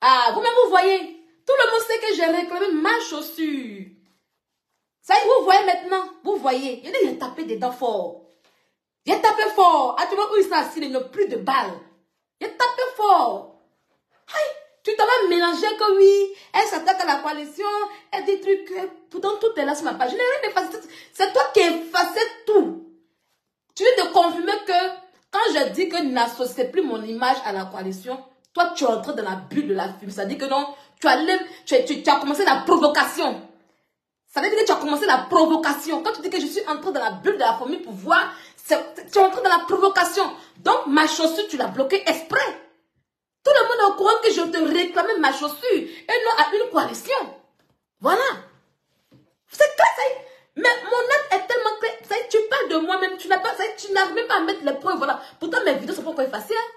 Ah, vous-même, vous voyez. Tout le monde sait que j'ai réclamé ma chaussure. Ça y est, vous voyez maintenant. Vous voyez. Il a tapé dedans fort. Il a tapé fort. À tout moment où il s'est assis, il n'a plus de balles. Il a tapé fort. Aïe, tu t'as même mélangé que oui, elle s'attaque à la coalition, elle dit trucs, pourtant tout est là sur ma page. Je n'ai rien effacé. C'est toi qui effacé tout. Tu viens de confirmer que quand je dis que n'associe plus mon image à la coalition, toi tu es entré dans la bulle de la fume. Ça veut dire que non, tu as commencé la provocation. Ça veut dire que tu as commencé la provocation. Quand tu dis que je suis entré dans la bulle de la famille pour voir, tu es entré dans la provocation. Donc ma chaussure, tu l'as bloquée exprès. Tout le monde est au courant que je te réclamais ma chaussure et non à une coalition. Voilà. C'est clair, ça y est. Mais mon acte est tellement clair. Ça y est, tu parles de moi-même. Tu n'arrives même pas à mettre les points. Voilà. Pourtant, mes vidéos ne sont pas encore effacées. Hein.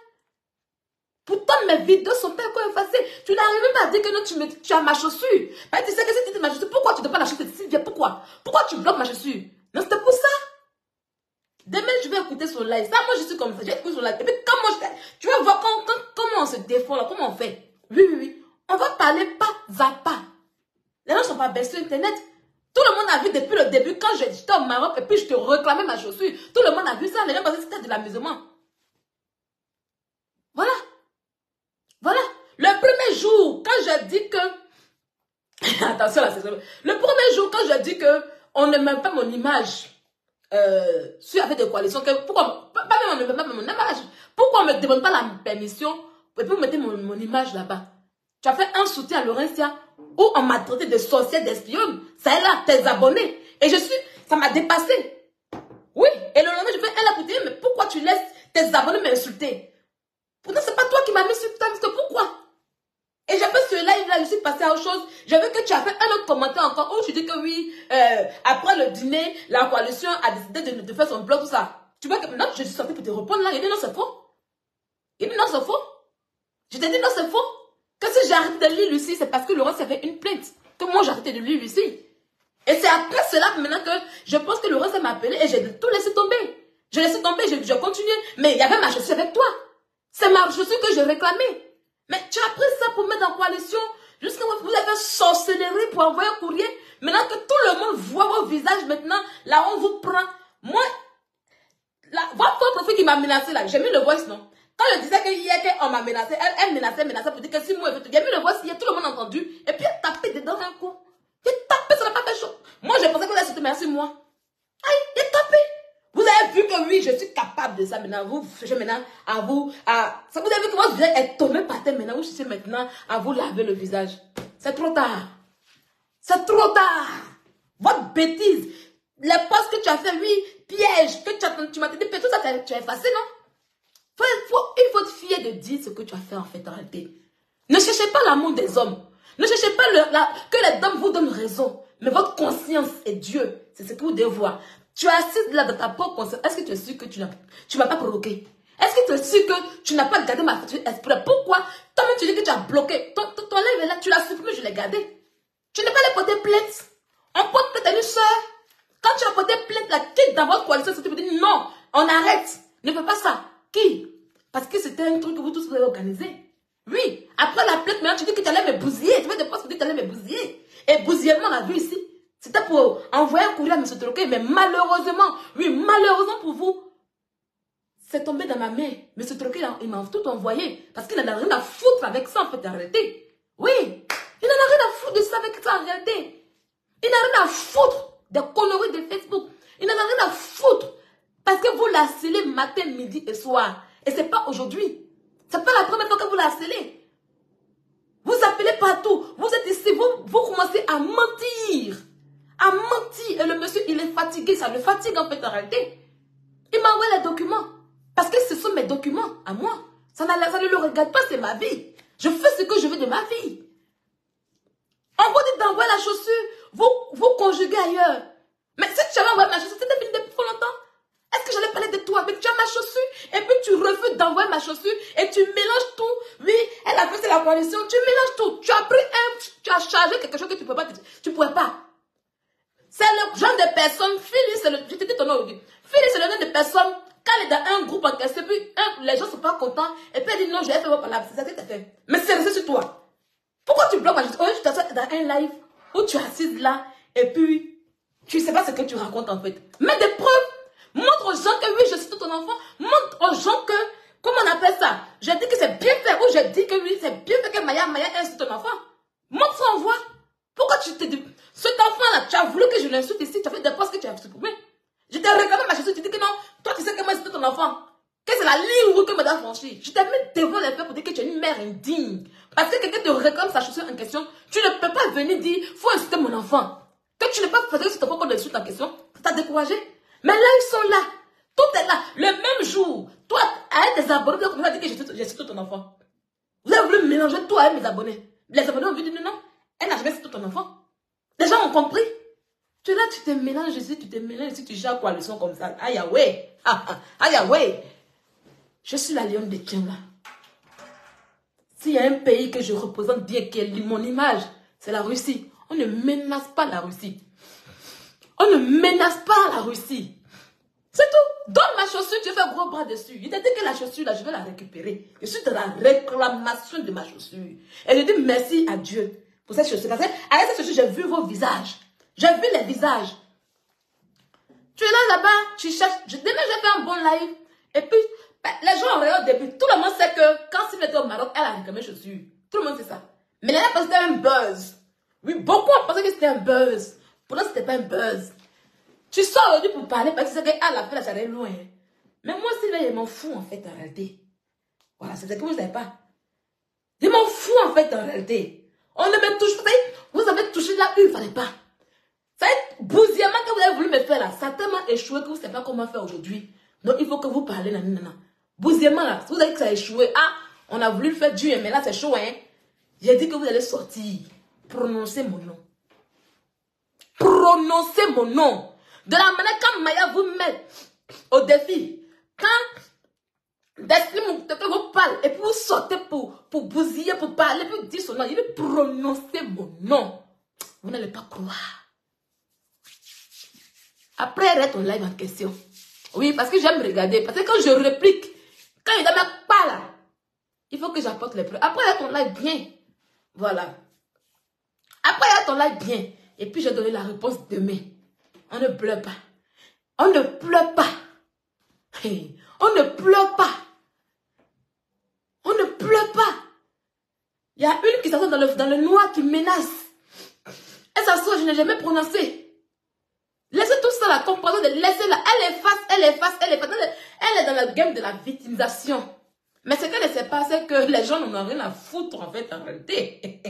Pourtant, mes vidéos ne sont pas encore effacées. Tu n'arrives même pas à dire que non, tu as ma chaussure. Mais tu sais que si tu dis ma chaussure, pourquoi tu ne donnes pas la chaussure de Sylvia? Pourquoi? Pourquoi tu bloques ma chaussure? Non, c'était pour ça. Demain, je vais écouter son live. Ça, moi, je suis comme ça. Je vais écouter son live. Et puis, tu vas voir comment on se défend là, comment on fait. Oui, oui, oui. On va parler pas à pas. Les gens ne sont pas bêtes sur Internet. Tout le monde a vu depuis le début, quand j'étais au Maroc et puis je te réclamais ma chaussure. Tout le monde a vu ça. Les gens pensaient que c'était de l'amusement. Voilà. Voilà. Le premier jour, quand je dis que... Attention là, c'est ça. Le premier jour, quand je dis que on ne met pas mon image avec des coalitions, pourquoi pas même on ne met pas mon image? Pourquoi on ne me demande pas la permission et puis vous mettez mon image là-bas? Tu as fait un soutien à Laurentia où on m'a traité de sorcière, d'espionne. Ça est là, tes abonnés. Et ça m'a dépassé. Oui, et le lendemain, je fais un là pour dire, mais pourquoi tu laisses tes abonnés m'insulter? Pourtant, c'est pas toi qui m'as mis sur ta liste, pourquoi? Et j'ai fait ce live-là, je suis passée à autre chose. J'ai vu que tu as fait un autre commentaire encore où tu dis que oui, après le dîner, la coalition a décidé de faire son blog, tout ça. Tu vois que maintenant, je suis sortie pour te répondre là. Il dit non, c'est faux. Il dit non, c'est faux. Je t'ai dit non, c'est faux. Que si j'ai arrêté de lire Lucie, c'est parce que Laurence a fait une plainte. Que moi, j'ai arrêté de lire Lucie. Et c'est après cela que maintenant que je pense que Laurence m'a appelé et j'ai tout laissé tomber. J'ai laissé tomber, je continuais. Mais il y avait ma chaussure avec toi. C'est ma chaussure que je réclamais. Mais tu as pris ça pour mettre en coalition. Jusqu'à vous avez sorcellerie pour envoyer un courrier. Maintenant que tout le monde voit vos visages maintenant, là on vous prend. Moi, votre profil qui m'a menacé là, j'ai mis le voice, non? Quand je disais qu'hier qu'on m'a menacé, elle menaçait pour dire que si moi, j'ai mis le voice hier, tout le monde a entendu. Et puis elle tapé dedans un coup. J'ai tapé, ça n'a pas fait chaud. Moi, je pensais que vous allez se merci moi. Aïe, j'ai tapé. Vous avez vu que oui, je suis capable de ça maintenant. Vous cherchez maintenant à vous. Ça, vous avez vu que votre visage est tombé par terre maintenant. Vous cherchez maintenant à vous laver le visage. C'est trop tard. C'est trop tard. Votre bêtise. Les postes que tu as fait, oui, piège, que tu m'as dit, tout ça, tu as effacé, non? Il faut être fier de dire ce que tu as fait en fait en réalité. Ne cherchez pas l'amour des hommes. Ne cherchez pas que les hommes vous donnent raison. Mais votre conscience est Dieu. C'est ce que vous devez voir. Tu es assise là dans ta propre conscience. Est-ce que tu es sûr que tu ne m'as pas provoqué? Est-ce que tu es sûr que tu n'as pas gardé ma facture exprès? Pourquoi? Toi-même tu dis que tu as bloqué. Ton livre est là, tu l'as supprimé, je l'ai gardé. Tu n'es pas allé porter plainte. On porte plainte à une soeur. Quand tu as porté plainte, la quitte dans votre coalition, tu peux dire non, on arrête. Ne fais pas ça. Qui? Parce que c'était un truc que vous tous vous avez organisé. Oui. Après la plainte, maintenant tu dis que tu allais me bousiller. Tu veux des postes pour dire que tu allais me bousiller. Et bousillement, on a vu ici. C'était pour envoyer un courrier à M. Troquet. Mais malheureusement, oui, malheureusement pour vous, c'est tombé dans ma main. M. Troquet, il m'a tout envoyé. Parce qu'il n'en a rien à foutre avec ça, en fait, en réalité. Oui. Il n'en a rien à foutre de ça avec ça, en réalité. Il n'a rien à foutre des conneries de Facebook. Il n'en a rien à foutre. Parce que vous la scellez matin, midi et soir. Et ce n'est pas aujourd'hui. Ce n'est pas la première fois que vous la scellez. Vous appelez partout. Vous êtes ici. Vous commencez à mentir. À mentir. Et le monsieur, il est fatigué. Ça le fatigue en fait en réalité. Il m'a envoyé les documents. Parce que ce sont mes documents à moi. Ça ne le regarde pas, c'est ma vie. Je fais ce que je veux de ma vie. On vous dit d'envoyer la chaussure. Vous conjuguez ailleurs. Mais si tu avais envoyé ma chaussure, c'était fini depuis trop longtemps. Est-ce que j'allais parler de toi? Mais tu as ma chaussure. Et puis tu refuses d'envoyer ma chaussure. Et tu mélanges tout. Oui, elle a fait c'est la coalition. Tu mélanges tout. Tu as pris tu as chargé quelque chose que tu ne peux pas. Tu ne pourrais pas. C'est le genre de personne. Phyllis, c'est le. Je te dis ton nom aujourd'hui. Phyllis, c'est le genre de personne. Quand elle est dans un groupe en question, puis les gens ne sont pas contents. Et puis elle dit non, je vais faire par là. C'est ça que tu as fait. Mais c'est resté sur toi. bloques ma gestion. Je t'assois dans un live où tu es assise là et puis tu ne sais pas ce que tu racontes en fait. Mets des preuves. Montre aux gens que oui, je suis ton enfant. Montre aux gens que, comment on appelle ça? Je dis que c'est bien fait ou je dis que oui, c'est bien fait que Maya est ton enfant. Montre ça, on voit. Pourquoi tu te dis, cet enfant-là, tu as voulu que je l'insulte ici, tu as fait des postes que tu as supprimés. Je t'ai réclamé ma chaussure, tu dis que non, toi tu sais que moi c'est ton enfant. Que c'est la ligne rouge que me doit franchir. Je t'ai mis devant les faits pour dire que tu es une mère indigne. Parce que quelqu'un te réclame sa chaussure en question, tu ne peux pas venir dire, faut insulter mon enfant. Que tu n'es pas fatigué sur ton propre insulte en question, ça t'a découragé. Mais là, ils sont là. Tout est là. Le même jour, toi, avec tes abonnés, vous avez dit que j'ai cité ton enfant. Vous avez voulu mélanger toi avec mes abonnés. Les abonnés ont vu dire non, elle n'a jamais cité ton enfant. Les gens ont compris. Tu es là, tu te mélanges ici, tu te mélanges ici, tu gères coalition comme ça. Aïe, ouais. Aïe, ouais. Je suis la lionne de Tien là. S'il y a un pays que je représente bien, qui est mon image, c'est la Russie. On ne menace pas la Russie. On ne menace pas la Russie. C'est tout. Donne ma chaussure, tu fais gros bras dessus. Il t'a dit que la chaussure, là, je vais la récupérer. Je suis dans la réclamation de ma chaussure. Et je dis merci à Dieu pour cette chaussure. Parce qu'avec cette chaussure, j'ai vu vos visages. J'ai vu les visages. Tu es là-bas, tu cherches. Demain, j'ai fait un bon live. Et puis, les gens ont regardé au début. Tout le monde sait que quand Sylvie était au Maroc, elle a réclamé chaussures. Tout le monde sait ça. Mais elle a pensé que c'était un buzz. Oui, beaucoup ont pensé que c'était un buzz. Pour nous, c'était pas un buzz. Tu sors aujourd'hui pour parler parce que tu sais qu'à la fin, ça allait loin. Mais moi, Sylvie, je m'en fous en fait en réalité. Voilà, c'est ce que vous ne savez pas. Je m'en fous en fait en réalité. On ne me touche pas. Vous avez touché là où il ne fallait pas. Ça va être bousillement que vous avez voulu me faire là. Ça a tellement échoué que vous ne savez pas comment faire aujourd'hui. Donc il faut que vous parlez. Bousillement là. Vous avez dit que ça a échoué. Ah, on a voulu le faire dur, mais là c'est chaud. Hein? J'ai dit que vous allez sortir. Prononcez mon nom. Prononcez mon nom. De la manière quand Maya vous met au défi. Quand Destiny vous parle et puis vous sortez pour bousiller, pour parler, pour dire son nom. Il veut prononcer mon nom. Vous n'allez pas croire. Après, arrête ton live en question. Oui, parce que j'aime regarder. Parce que quand je réplique, quand il ne m'aime pas là, il faut que j'apporte les preuves. Après, arrête ton live bien. Voilà. Après, arrête ton live bien. Et puis, je donnerai la réponse demain. On ne pleure pas. On ne pleure pas. Hey, on ne pleure pas. On ne pleure pas. Il y a une qui s'assoit dans le noir qui menace. Elle s'assoit, je n'ai jamais prononcé. Laissez tout ça, la comparaison de laisser-la. Elle efface, elle efface, elle efface. Elle est dans le game de la victimisation. Mais ce qu'elle ne sait pas, c'est que les gens n'en ont rien à foutre en fait en réalité.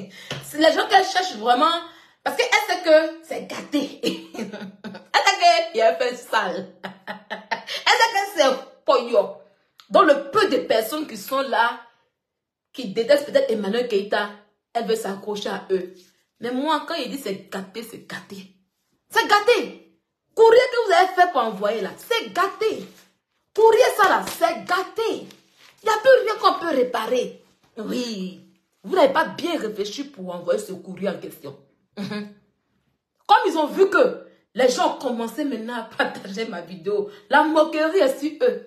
C'est les gens qu'elle cherche vraiment. Parce qu'elle sait que c'est gâté. Elle sait qu'il y a un peu sale. Elle sait que c'est poyo. Donc le peu de personnes qui sont là, qui détestent peut-être Emmanuel Keïta, elle veut s'accrocher à eux. Mais moi, quand il dit c'est gâté, c'est gâté. C'est gâté. Courrier que vous avez fait pour envoyer là, c'est gâté. Courrier ça là, c'est gâté. Il n'y a plus rien qu'on peut réparer. Oui. Vous n'avez pas bien réfléchi pour envoyer ce courrier en question. Comme ils ont vu que les gens ont commencé maintenant à partager ma vidéo, la moquerie est sur eux.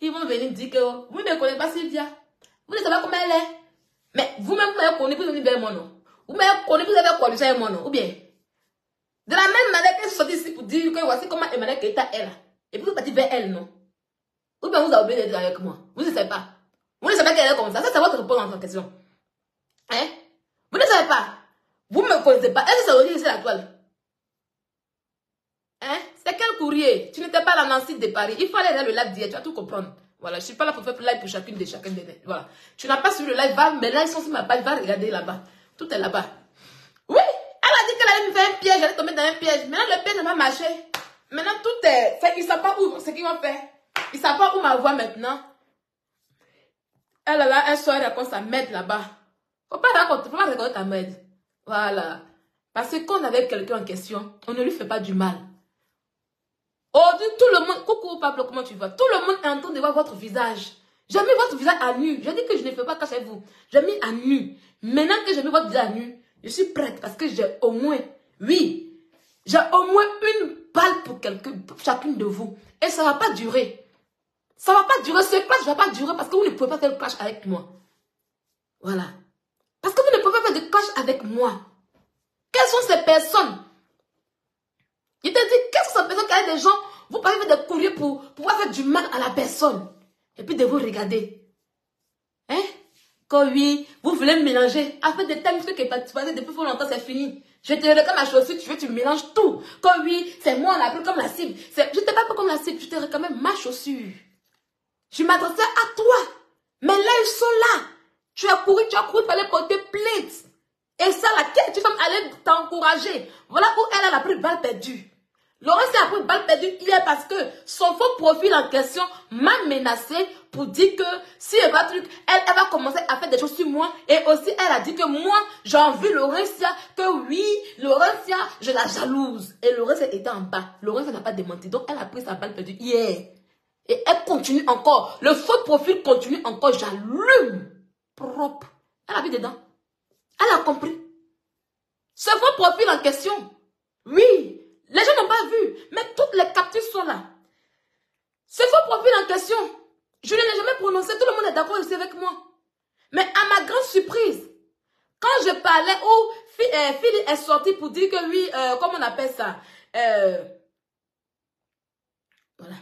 Ils vont venir dire que vous ne connaissez pas Sylvia. Vous ne savez pas comment elle est. Mais vous-même, vous connaissez, vous avez mon nom. Vous-même, vous avez quoi, mon nom. Ou bien, de la même manière qu'elle sortit ici pour dire que voici comment Emmanuel Keïta est là. Et puis vous partez vers elle, non? Ou bien vous avez oublié d'être avec moi. Vous ne savez pas. Vous ne savez qu'elle est comme ça. Ça, c'est votre réponse en question. Hein? Vous ne savez pas. Vous ne me connaissez pas. Elle s'est aussi ici la toile. Hein? C'est quel courrier? Tu n'étais pas là dans le site de Paris. Il faut aller dans le live d'hier. Tu vas tout comprendre. Voilà. Je ne suis pas là pour faire le live pour chacun des. Voilà. Tu n'as pas suivi le live. Va, mais là, ils sont sur ma page. Va regarder là-bas. Tout est là-bas. Oui. Elle a dit qu'elle allait me faire un piège. Elle allait tomber dans un piège. Maintenant, le piège n'a pas marché. Maintenant, tout est. Ils ne savent pas où. Ce qu'ils vont faire. Ils ne savent pas où m'avoir maintenant. Elle a là un soir raconte sa merde là-bas. Faut pas raconter ta merde. Voilà. Parce que quand on avait quelqu'un en question, on ne lui fait pas du mal. Aujourd'hui, tout le monde, coucou Pablo, comment tu vas? Tout le monde est en train de voir votre visage. J'ai mis votre visage à nu. J'ai dit que je ne fais pas cacher vous. J'ai mis à nu. Maintenant que j'ai mis votre visage à nu, je suis prête parce que j'ai au moins, oui, j'ai au moins une balle pour chacune de vous. Et ça ne va pas durer. Ça ne va pas durer. Ce clash ne va pas durer parce que vous ne pouvez pas faire le clash avec moi. Voilà. Parce que vous ne pouvez pas faire de marche avec moi. Quelles sont ces personnes? Il te dit, quelles sont ces personnes qui ont des gens, vous pouvez faire des courriers pour pouvoir faire du mal à la personne. Et puis de vous regarder. Hein? Quand oui, vous voulez me mélanger. Après des thèmes qui est passé depuis fort longtemps, c'est fini. Je te réclame ma chaussure, tu mélanges tout. Quand oui, c'est moi, on a pris comme la cible. Je te parle pas comme la cible, je te réclame ma chaussure. Je m'adressais à toi. Mais là, ils sont là. Tu as couru pour aller porter plainte. Et ça, laquelle tu femme allait t'encourager. Voilà où elle a pris balle perdue. Laurence a pris balle perdue hier parce que son faux profil en question m'a menacé pour dire que si elle va elle va commencer à faire des choses sur moi. Et aussi, elle a dit que moi, j'ai envie Laurentia, que oui, Laurentia, je la jalouse. Et Laurentia était en bas. Laurentia n'a pas démenti. Donc, elle a pris sa balle perdue hier. Et elle continue encore. Le faux profil continue encore. J'allume. Propre. Elle a vu dedans. Elle a compris. Ce faux profil en question. Oui. Les gens n'ont pas vu. Mais toutes les captures sont là. Ce faux profil en question. Je ne l'ai jamais prononcé. Tout le monde est d'accord ici avec moi. Mais à ma grande surprise, quand je parlais où Phil est sorti pour dire que oui, comment on appelle ça? Voilà.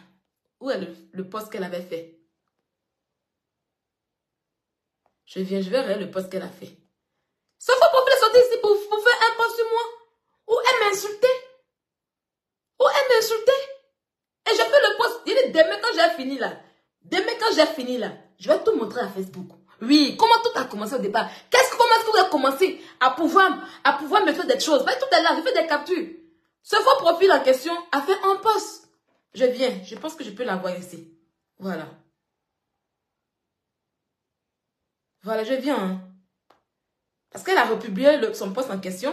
Où est le poste qu'elle avait fait? Je vais regarder le poste qu'elle a fait. Ce faux profil est sorti ici pour faire un poste sur moi. Où elle m'insultait. Et j'ai fait le poste. Il dit, demain quand j'ai fini là, je vais tout montrer à Facebook. Oui, comment tout a commencé au départ? Comment est-ce que vous avez commencé à pouvoir me faire des choses? Tout est là, je fais des captures. Ce faux profil en question a fait un poste. Je viens, je pense que je peux l'avoir ici. Voilà. Voilà, je viens. Hein. Parce qu'elle a republié son poste en question.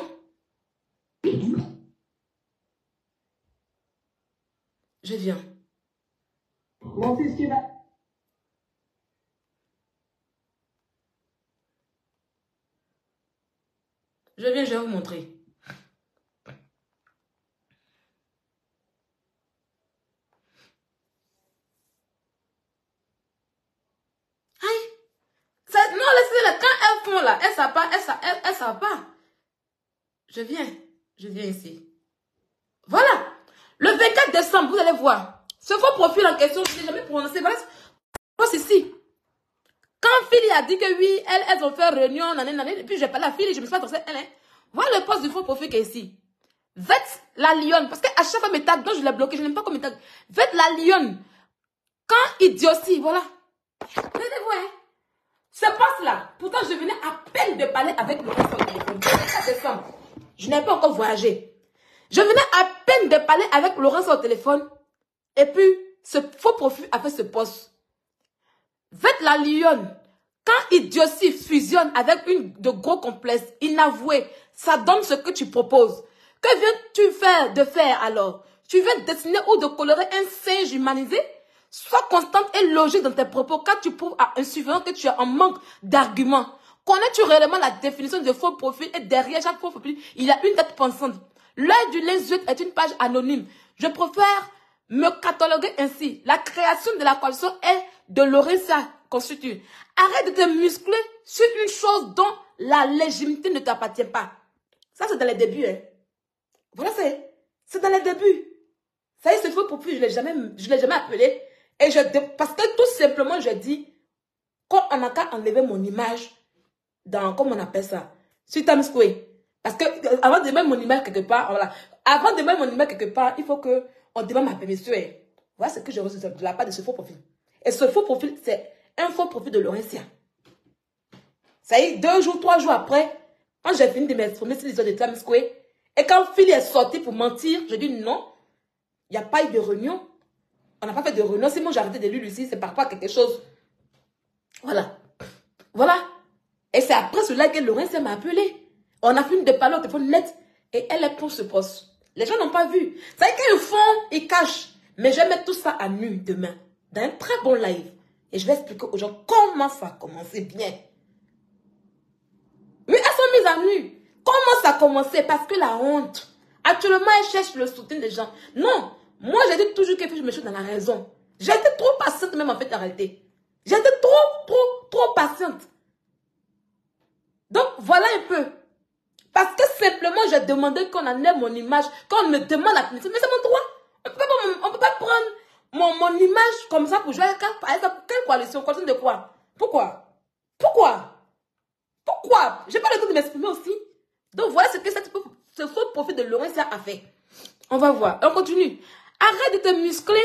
Je viens. Mon fils qui va. Je viens, je vais vous montrer. Non, laissez-les. Quand elles font là, elles savent pas. Je viens ici. Voilà. Le 24 décembre, vous allez voir. Ce faux profil en question, je n'ai jamais prononcé. Voilà. C'est ici. Quand Philly a dit que oui, elles ont fait réunion, et puis j'ai parlé à Philly, je me suis pas attention elle. Voilà le poste du faux profil qui est ici. Vête la lionne. Parce qu'à chaque fois, mes tags, donc je l'ai bloqué, je n'aime pas comme mes tags. Vête la lionne. Quand idiotie, voilà. Regardez-vous, hein. Ce poste-là, pourtant je venais à peine de parler avec le reste au téléphone. Décembre. Je n'ai pas encore voyagé. Je venais à peine de parler avec Laurence au téléphone. Et puis, ce faux profil a fait ce poste. Vête la lionne. Quand idiotie fusionne avec une de gros complexes inavoués, ça donne ce que tu proposes. Que viens-tu faire alors? Tu viens dessiner ou de colorer un singe humanisé? Sois constante et logique dans tes propos quand tu prouves à un suivant que tu es en manque d'arguments. Connais-tu réellement la définition de faux profil et derrière chaque faux profil, il y a une tête pensante. L'œil du lynx est une page anonyme. Je préfère me cataloguer ainsi. La création de la coalition est de Laurentia constitue. Arrête de te muscler sur une chose dont la légitimité ne t'appartient pas. Ça, c'est dans les débuts. Hein. Voilà, c'est dans les débuts. Ça y est, ce faux profil, je ne l'ai jamais appelé. Et parce que tout simplement, je dis qu'on n'a qu'à enlever mon image dans, comment on appelle ça, sur Times Square. Parce que avant de mettre mon image quelque part, voilà. Avant de mettre mon image quelque part, il faut qu'on demande ma permission. Voilà ce que je reçois de la part de ce faux profil. Et ce faux profil, c'est un faux profil de Laurentia. Ça y est, 2 jours, 3 jours après, quand j'ai fini de m'exprimer sur l'histoire de Times Square, et quand Philly est sorti pour mentir, je dis non, il n'y a pas eu de réunion. On n'a pas fait de réunion. Si moi j'ai arrêté de lui ici, c'est par rapport à quelque chose. Voilà. Voilà. Et c'est après cela que Laurentia m'a appelé. On a fini de parler au téléphone net. Et elle est pour ce poste. Les gens n'ont pas vu. Ça veut dire qu'ils font, ils cachent. Mais je vais mettre tout ça à nu demain. Dans un très bon live. Et je vais expliquer aux gens comment ça a commencé bien. Oui, elles sont mises à nu. Comment ça a commencé? Parce que la honte. Actuellement, elles cherchent le soutien des gens. Non. Moi, j'ai dit toujours que je me suis dans la raison. J'étais trop patiente même en fait en réalité. J'étais trop patiente. Donc, voilà un peu. j'ai demandé qu'on enlève mon image, qu'on me demande la punition. Mais c'est mon droit. On peut pas prendre mon image comme ça pour jouer à quelle coalition? Coalition de quoi? Pourquoi? J'ai pas le temps de m'exprimer aussi. Donc voilà ce que ce faux profil de Laurentia a fait. On va voir. On continue. Arrête de te muscler.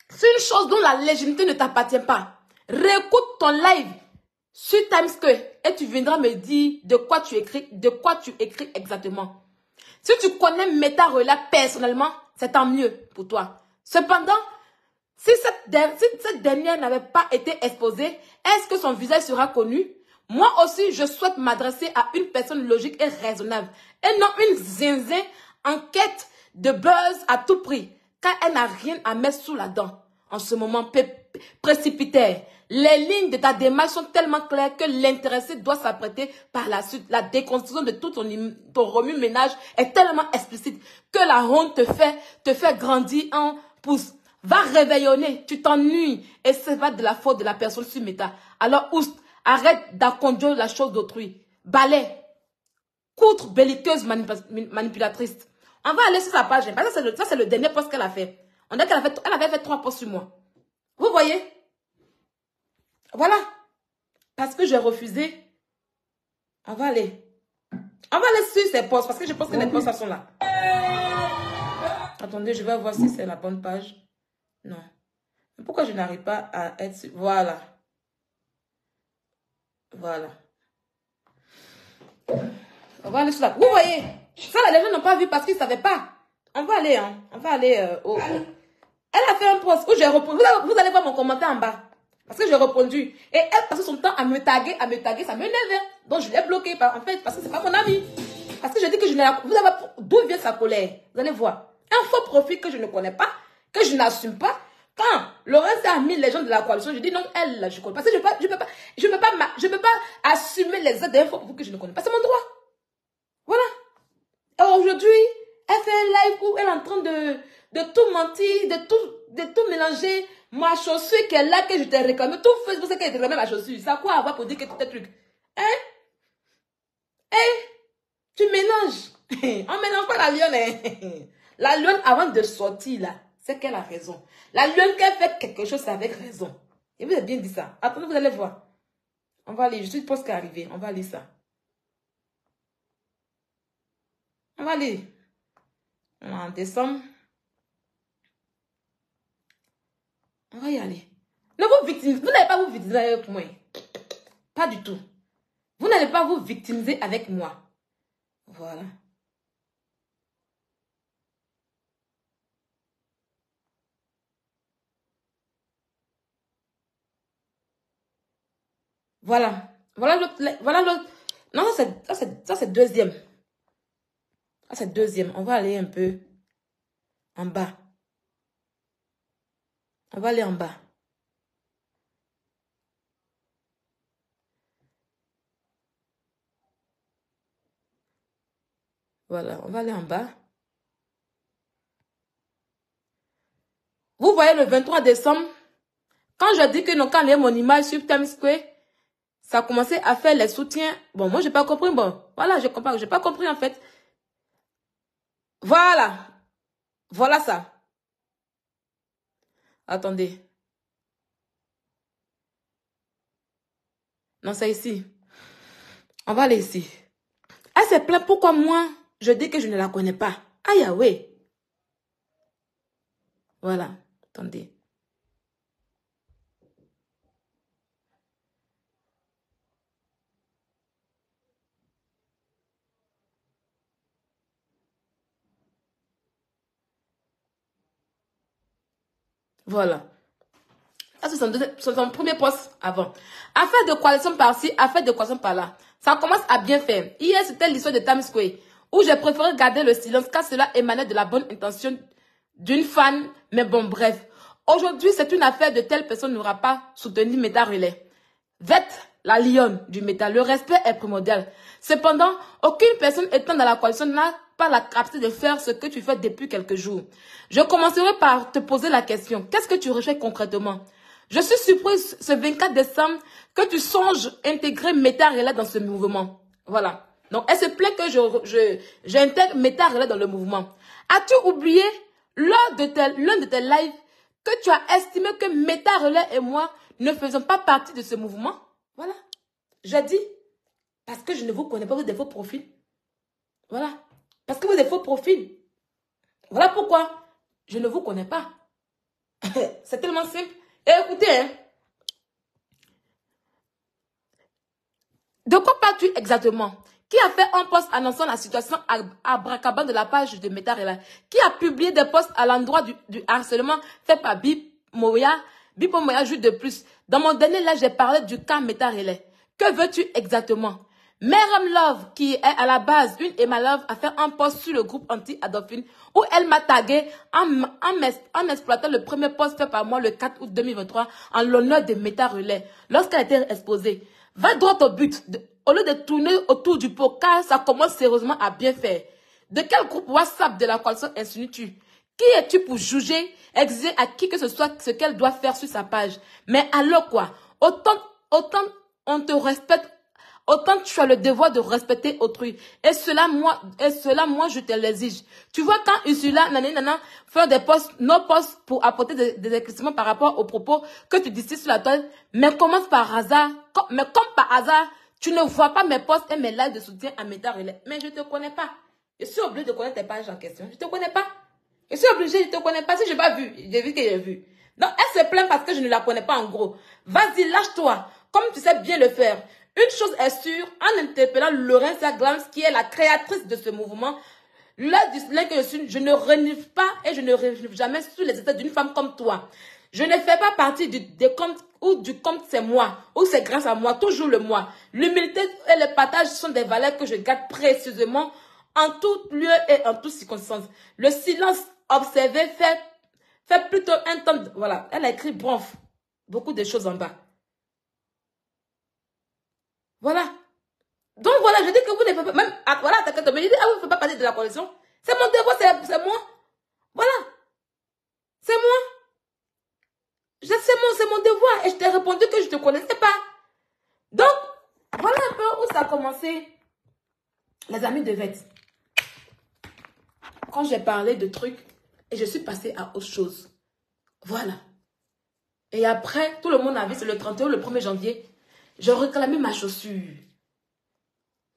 C'est une chose dont la légitimité ne t'appartient pas. Réécoute ton live sur Times Square et tu viendras me dire de quoi tu écris exactement. Si tu connais Meta Relais personnellement, c'est tant mieux pour toi. Cependant, si cette dernière n'avait pas été exposée, est-ce que son visage sera connu? Moi aussi, je souhaite m'adresser à une personne logique et raisonnable et non une zinzin en quête de buzz à tout prix, car elle n'a rien à mettre sous la dent. En ce moment précipitaire, les lignes de ta démarche sont tellement claires que l'intéressé doit s'apprêter par la suite. La déconstruction de tout ton remue-ménage est tellement explicite que la honte te fait grandir en pouce. Va réveillonner, tu t'ennuies et c'est pas de la faute de la personne sur Meta. Alors oust, arrête d'acconduire la chose d'autrui. Balai, coutre belliqueuse manipulatrice. On va aller sur sa page. Ça, c'est le dernier post qu'elle a fait. On dirait qu'elle avait fait 3 posts sur moi. Vous voyez? Voilà. Parce que j'ai refusé. On va aller sur ces posts. Parce que je pense que les posts sont là. Attendez, je vais voir si c'est la bonne page. Non. Mais pourquoi je n'arrive pas à être sur... Voilà. Voilà. On va aller sur la... Vous voyez? Ça, les gens n'ont pas vu parce qu'ils ne savaient pas. On va aller, hein. On va aller au... Elle a fait un post où j'ai répondu. Vous allez voir mon commentaire en bas. Parce que j'ai répondu. Et elle passait son temps à me taguer, ça m'énervait. Donc je l'ai bloqué, en fait, parce que c'est pas mon ami. Parce que je dis que je n'ai... Vous allez voir d'où vient sa colère. Vous allez voir. Un faux profil que je ne connais pas, que je n'assume pas. Quand Laurence a mis les gens de la coalition, je dis non, elle, là, je connais pas. Parce que je peux pas assumer les aides d'un faux profil que je ne connais pas. C'est mon droit. Voilà. Et aujourd'hui, elle fait un live où elle est en train de tout mentir, de tout mélanger. Ma chaussure qu'elle a, que je t'ai réclamé. Tout Facebook, c'est qu'elle te réclame ma chaussure. Ça quoi avoir pour dire que tout est truc? Hein? Tu mélanges. On mélange pas la lionne. Hein? La lionne, avant de sortir, là, c'est qu'elle a raison. La lionne, qu'elle fait quelque chose, c'est avec raison. Et vous avez bien dit ça. Attendez, vous allez voir. On va aller. Je suis presque arrivée. On va aller ça. On va aller. En décembre. On va y aller. Ne vous victimisez. Vous n'allez pas vous victimiser avec moi. Pas du tout. Vous n'allez pas vous victimiser avec moi. Voilà. Voilà. Voilà l'autre. Non, ça c'est deuxième. Ça c'est deuxième. On va aller un peu en bas. On va aller en bas. Voilà, on va aller en bas. Vous voyez le 23 décembre, quand je dis que non, quand il y a mon image sur Times Square, ça a commencé à faire les soutiens. Bon, moi, j'ai pas compris. Bon, voilà, je comprends. J'ai pas compris, en fait. Voilà. Voilà ça. Attendez. Non, c'est ici. On va aller ici. Elle s'est plainte pourquoi moi, je dis que je ne la connais pas. Aïe, ah ouais. Voilà. Attendez. Voilà. Ça, c'est son premier poste avant. Affaire de coalition par-ci, affaire de coalition par-là. Ça commence à bien faire. Hier, c'était l'histoire de Times Square, où j'ai préféré garder le silence, car cela émanait de la bonne intention d'une fan. Mais bon, bref. Aujourd'hui, c'est une affaire de telle personne n'aura pas soutenu Meta Relais. Vête la lionne du Meta. Le respect est primordial. Cependant, aucune personne étant dans la coalition n'a pas la capacité de faire ce que tu fais depuis quelques jours. Je commencerai par te poser la question. Qu'est-ce que tu recherches concrètement? Je suis surprise ce 24 décembre que tu songes intégrer Meta Relais dans ce mouvement. Voilà. Donc, elle se plaint que j'intègre Meta Relais dans le mouvement. As-tu oublié l'un de tes lives que tu as estimé que Meta Relais et moi ne faisons pas partie de ce mouvement? Voilà. J'ai dit, parce que je ne vous connais pas, vous êtes des faux profils. Voilà. Parce que vous êtes des faux profils. Voilà pourquoi je ne vous connais pas. C'est tellement simple. Et écoutez, hein, de quoi parles-tu exactement? Qui a fait un post annonçant la situation abracadabra de la page de Meta Relais? Qui a publié des posts à l'endroit du harcèlement fait par Bip Moya juste de plus? Dans mon dernier live, j'ai parlé du cas Meta Relais. Que veux-tu exactement? Meram Love, qui est à la base une Emma Love, a fait un post sur le groupe anti-Adolphine où elle m'a tagué en exploitant le premier post fait par moi le 4 août 2023 en l'honneur de Meta Relais lorsqu'elle a été exposée. Va droit au but. Au lieu de tourner autour du pot, car ça commence sérieusement à bien faire. De quel groupe WhatsApp de la coalition insinues-tu? Qui es-tu pour juger, exiger à qui que ce soit ce qu'elle doit faire sur sa page? Mais alors quoi? Autant on te respecte, autant tu as le devoir de respecter autrui. Et cela, moi, je te l'exige. Tu vois, quand Ursula, nanana, fait des posts, nos posts pour apporter des éclaircissements par rapport aux propos que tu dis sur la toile, mais commence par hasard, mais comme par hasard, tu ne vois pas mes posts et mes lives de soutien à Meta Relais. Mais je ne te connais pas. Je suis obligée de connaître tes pages en question. Je ne te connais pas. Je suis obligée, je ne te connais pas. Si je n'ai pas vu, j'ai vu que j'ai vu. Donc, elle se plaint parce que je ne la connais pas en gros. Vas-y, lâche-toi. Comme tu sais bien le faire. Une chose est sûre, en interpellant Lorenza Glams, qui est la créatrice de ce mouvement, là que je suis, je ne renifle pas et je ne renifle jamais sur les états d'une femme comme toi. Je ne fais pas partie des comptes ou du compte c'est moi, ou c'est grâce à moi, toujours le moi. L'humilité et le partage sont des valeurs que je garde précisément en tout lieu et en toutes circonstances. Le silence observé fait plutôt un temps de... Voilà, elle a écrit bronf, beaucoup de choses en bas. Voilà. Donc voilà, je dis que vous ne faites pas... Même, voilà, t'inquiète, mais je dis, vous ne faites pas partie de la coalition. C'est mon devoir, c'est moi. Voilà. C'est moi. C'est mon devoir. Et je t'ai répondu que je ne te connaissais pas. Donc, voilà un peu où ça a commencé. Les amis de Vette. Quand j'ai parlé de trucs, et je suis passée à autre chose. Voilà. Et après, tout le monde a vu, c'est le 31 ou le 1er janvier, j'ai réclamé ma chaussure.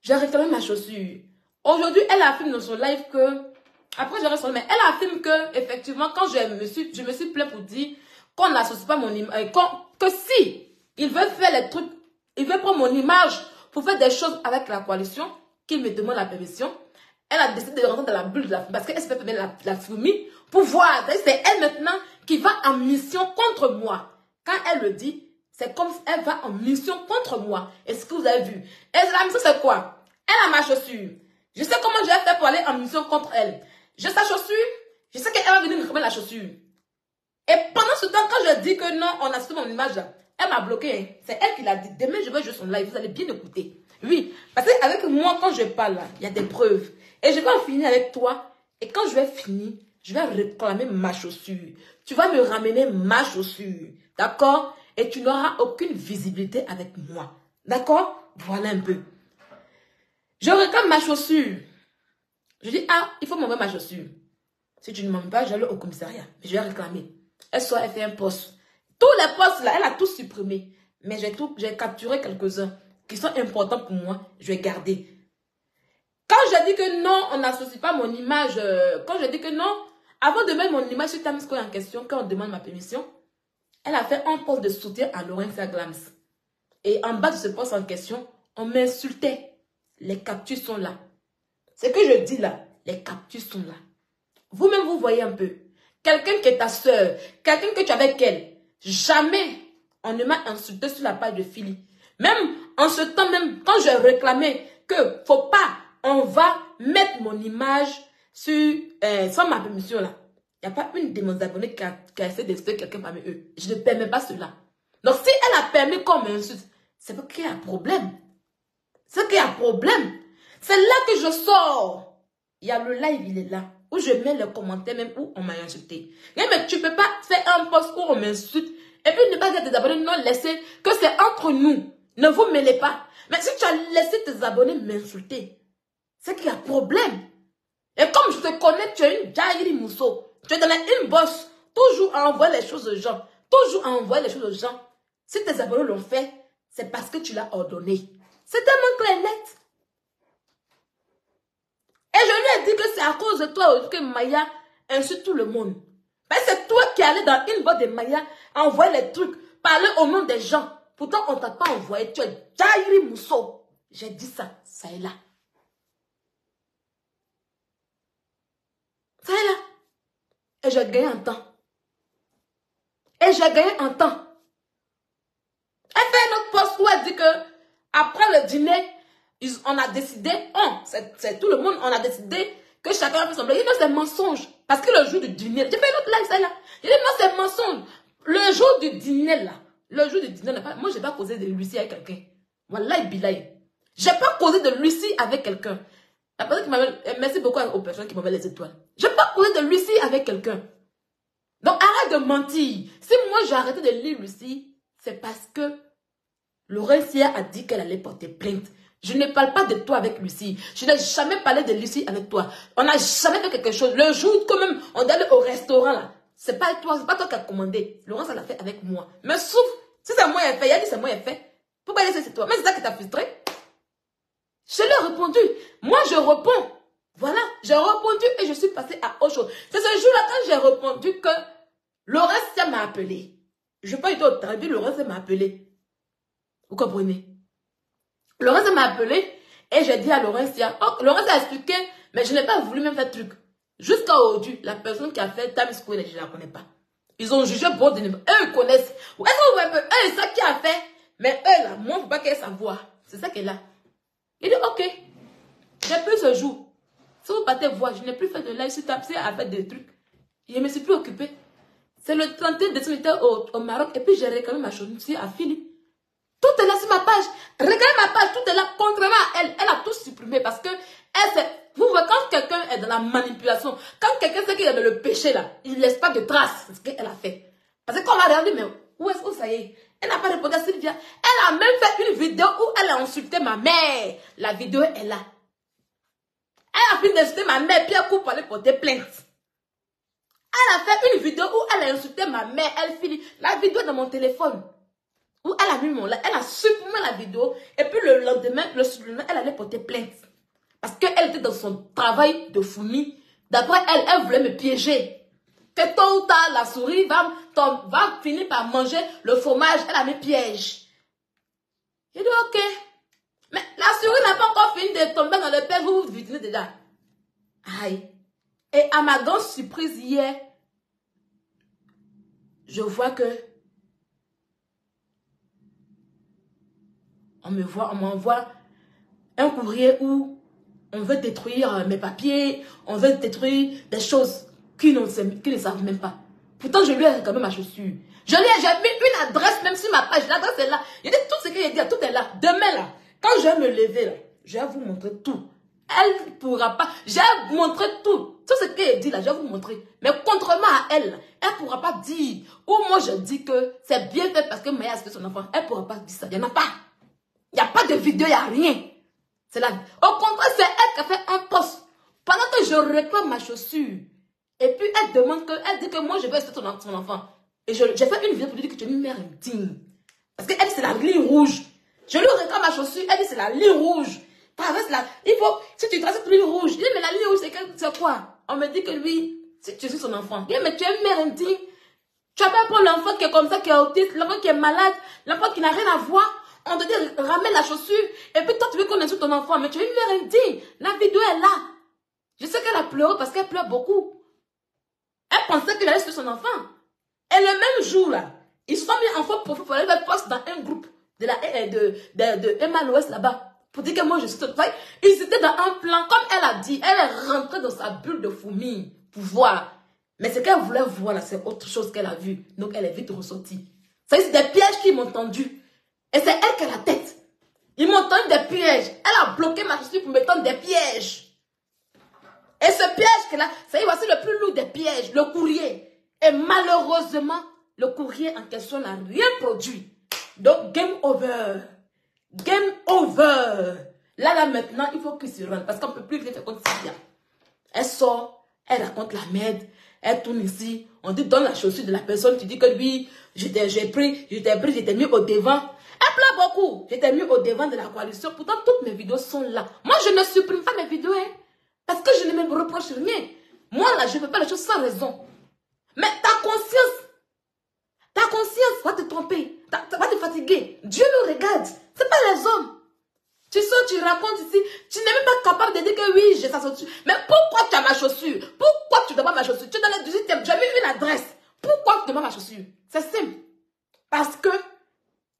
J'ai réclamé ma chaussure. Aujourd'hui, elle affirme dans son live que... Après, je reste mais elle affirme que, effectivement, quand je me suis plaint pour dire qu'on n'associe pas mon image, que si il veut faire les trucs, il veut prendre mon image pour faire des choses avec la coalition, qu'il me demande la permission, elle a décidé de rentrer dans la bulle de la parce qu'elle se fait permettre la fourmi pour voir. C'est elle maintenant qui va en mission contre moi. Quand elle le dit, c'est comme si elle va en mission contre moi. Est-ce que vous avez vu? Et la mission, c'est quoi? Elle a ma chaussure. Je sais comment je vais faire pour aller en mission contre elle. J'ai sa chaussure. Je sais qu'elle va venir me remettre la chaussure. Et pendant ce temps, quand je dis que non, on a sur mon image, elle m'a bloqué. Hein. C'est elle qui l'a dit. Demain, je vais jouer son live. Vous allez bien écouter. Oui, parce qu'avec moi, quand je parle, il y a des preuves. Et je vais en finir avec toi. Et quand je vais finir, je vais réclamer ma chaussure. Tu vas me ramener ma chaussure. D'accord? Et tu n'auras aucune visibilité avec moi. D'accord? Voilà un peu. Je réclame ma chaussure. Je dis, ah, il faut m'envoyer ma chaussure. Si tu ne m'envoies pas, je vais aller au commissariat. Mais je vais réclamer. Elle fait un poste. Tous les postes là, elle a tout supprimé. Mais j'ai capturé quelques-uns qui sont importants pour moi. Je vais garder. Quand je dis que non, on n'associe pas mon image. Quand je dis que non, avant de mettre mon image sur Tamsco en question, quand on demande ma permission, elle a fait un poste de soutien à Lorenza Glams. Et en bas de ce poste en question, on m'insultait. Les captures sont là. Ce que je dis là, les captures sont là. Vous-même, vous voyez un peu. Quelqu'un qui est ta soeur, quelqu'un que tu es avec elle, jamais on ne m'a insulté sur la page de Philly. Même en ce temps, même quand je réclamais que faut pas, on va mettre mon image sur, sans ma permission là. Il n'y a pas une de mes abonnés qui a essayé d'insulter quelqu'un parmi eux. Je ne permets pas cela. Donc si elle a permis qu'on m'insulte, c'est parce qu'il y a un problème. C'est qu'il y a un problème. C'est là que je sors. Il y a le live, il est là. Où je mets les commentaires même où on m'a insulté. Mais tu ne peux pas faire un post où on m'insulte et puis ne pas dire tes abonnés, non, laissez que c'est entre nous. Ne vous mêlez pas. Mais si tu as laissé tes abonnés m'insulter, C'est qu'il y a problème. Et comme je te connais, tu es une Jairi Mousso. Tu es dans la inbox, toujours à envoyer les choses aux gens. Toujours à envoyer les choses aux gens. Si tes abonnés l'ont fait, c'est parce que tu l'as ordonné. C'est tellement clair et net. Et je lui ai dit que c'est à cause de toi que Maya insulte tout le monde. Mais c'est toi qui allais dans une boîte de Maya envoyer les trucs, parler au nom des gens. Pourtant, on ne t'a pas envoyé. Tu es Jairi Mousso. J'ai dit ça, ça est là. Ça est là. Et j'ai gagné en temps. Et j'ai gagné en temps. Elle fait un autre post où elle dit que après le dîner, on a décidé, c'est tout le monde, on a décidé que chacun a fait son blague. Il dit non, c'est mensonge. Parce que le jour du dîner, j'ai fait un autre live, ça là. Il dit non, c'est mensonge. Le jour du dîner là, moi je n'ai pas causé de Lucie avec quelqu'un. Wallahi billahi. Je n'ai pas causé de Lucie avec quelqu'un. La personne qui m'avait, merci beaucoup aux personnes qui m'avaient les étoiles. Je n'ai pas causé de Lucie avec quelqu'un. Donc arrête de mentir. Si moi j'ai arrêté de lire Lucie, c'est parce que Laurentia a dit qu'elle allait porter plainte. Je ne parle pas de toi avec Lucie. Je n'ai jamais parlé de Lucie avec toi. On n'a jamais fait quelque chose. Le jour quand même, on est allé au restaurant là. C'est pas toi qui as commandé. Laurence, elle l'a fait avec moi. Mais sauf, si c'est moi qui ai fait, il a dit c'est moi qui ai fait. Pourquoi elle dit c'est toi? Mais c'est ça qui t'a frustré. Je lui ai répondu. Moi, je réponds. Voilà, j'ai répondu et je suis passée à autre chose. C'est ce jour-là quand j'ai répondu que Laurentia m'a appelé. Je n'ai pas été au travail, Laurentia m'a appelé. Vous comprenez? Laurentia m'a appelé et j'ai dit à Laurentia, oh, Laurentia a expliqué, mais je n'ai pas voulu même faire truc. Jusqu'à aujourd'hui, la personne qui a fait Times Square, je ne la connais pas. Ils ont jugé bon de eux, ils connaissent. Est-ce que vous voyez un peu, eux, c'est ça qui a fait, mais eux là, moi, il ne faut pas qu'elle savoir. C'est ça qu'elle a. Il dit, ok, j'ai plus ce jour. Si vous partez voir, je n'ai plus fait de live, je suis tapé à faire des trucs. Je ne me suis plus occupée. C'est le 31 décembre au Maroc et puis j'ai réclamé ma chose à Philippe. Tout est là sur ma page. Regardez ma page, tout est là. Contrairement à elle, elle a tout supprimé parce que vous voyez, quand quelqu'un est dans la manipulation, quand quelqu'un sait qu'il est dans le péché là, il ne laisse pas de traces de ce qu'elle a fait. Parce que quand on l'a regardé, mais où est-ce que ça y est? Elle n'a pas répondu à Sylvia. Elle a même fait une vidéo où elle a insulté ma mère. La vidéo est là. Elle a fini d'insulter ma mère, puis elle coupe pour aller porter plainte. Elle a fait une vidéo où elle a insulté ma mère. Elle finit. La vidéo est dans mon téléphone. Où elle a mis elle a supprimé la vidéo. Et puis le lendemain, elle allait porter plainte. Parce qu'elle était dans son travail de fourmi. D'après elle, elle voulait me piéger. Que tôt ou tard, la souris va finir par manger le fromage. Elle a mis piège. J'ai dit ok. Mais la souris n'a pas encore fini de tomber dans le piège. Vous vous videz déjà. Aïe. Et à ma grande surprise hier, je vois que on m'envoie un courrier où on veut détruire mes papiers, on veut détruire des choses qu'ils ne savent même pas. Pourtant, je lui ai réclamé ma chaussure. J'ai mis une adresse même sur ma page. L'adresse est là. Il dit tout ce qu'il a dit, tout est là. Demain, là, quand je vais me lever, là, je vais vous montrer tout. Elle ne pourra pas. J'ai montré tout. Tout ce qu'elle dit là, je vais vous montrer. Mais contrairement à elle, elle ne pourra pas dire. Ou moi, je dis que c'est bien fait parce que Maya a fait son enfant. Elle ne pourra pas dire ça. Il n'y en a pas. Il n'y a pas de vidéo, il n'y a rien. C'est là. Au contraire, c'est elle qui a fait un post. Pendant que je réclame ma chaussure. Et puis elle demande que, elle dit que moi, je vais acheter son enfant. Et j'ai fait une vidéo pour lui dire que tu es une mère indigne. Parce qu'elle dit c'est la ligne rouge. Je lui réclame ma chaussure. Elle dit c'est la ligne rouge. Traverse la... Il faut... Si tu traverses la ligne rouge. Il dit mais la ligne rouge c'est quoi? On me dit que lui, si tu suis son enfant. Il dit mais tu es une mère indigne. Tu vas pas prendre l'enfant qui est comme ça, qui est autiste, l'enfant qui est malade, l'enfant qui n'a rien à voir. On te dit ramène la chaussure. Et puis toi tu veux qu'on insulte ton enfant. Mais tu es une mère indigne. La vidéo est là. Je sais qu'elle a pleuré parce qu'elle pleure beaucoup. Elle pensait qu'elle allait suivre son enfant. Et le même jour là, ils se sont mis en faux profil pour aller faire poste dans un groupe de Emma Loès là-bas. Pour dire que moi je suis tout. Ils étaient dans un plan, comme elle a dit, elle est rentrée dans sa bulle de fourmi pour voir. Mais ce qu'elle voulait voir là, c'est autre chose qu'elle a vu. Donc elle est vite ressortie. C'est des pièges qu'ils m'ont tendu. Et c'est elle qui a la tête. Ils m'ont tendu des pièges. Elle a bloqué ma chaussure pour me tendre des pièges. Et ce piège que là, c'est voici le plus lourd des pièges, le courrier. Et malheureusement, le courrier en question n'a rien produit. Donc, game over. Game over. Là, maintenant, il faut qu'il se rende. Parce qu'on ne peut plus faire comme ça. Elle sort, elle raconte la merde. Elle tourne ici. On dit, donne la chaussure de la personne. Tu dis que lui, j'ai pris, j'étais mis au devant. Elle pleure beaucoup. J'étais mis au devant de la coalition. Pourtant, toutes mes vidéos sont là. Moi, je ne supprime pas mes vidéos. Hein, parce que je ne me reproche rien. Moi, là, je ne fais pas les choses sans raison. Mais ta conscience va te tromper. Va te fatiguer. Dieu nous regarde. Ce n'est pas les hommes. Tu sors, tu racontes ici. Tu n'es même pas capable de dire que oui, j'ai sa chaussure. Mais pourquoi tu as ma chaussure? Pourquoi tu demandes ma chaussure? Tu es dans le 18e. J'ai mis une adresse. Pourquoi tu demandes ma chaussure? C'est simple. Parce que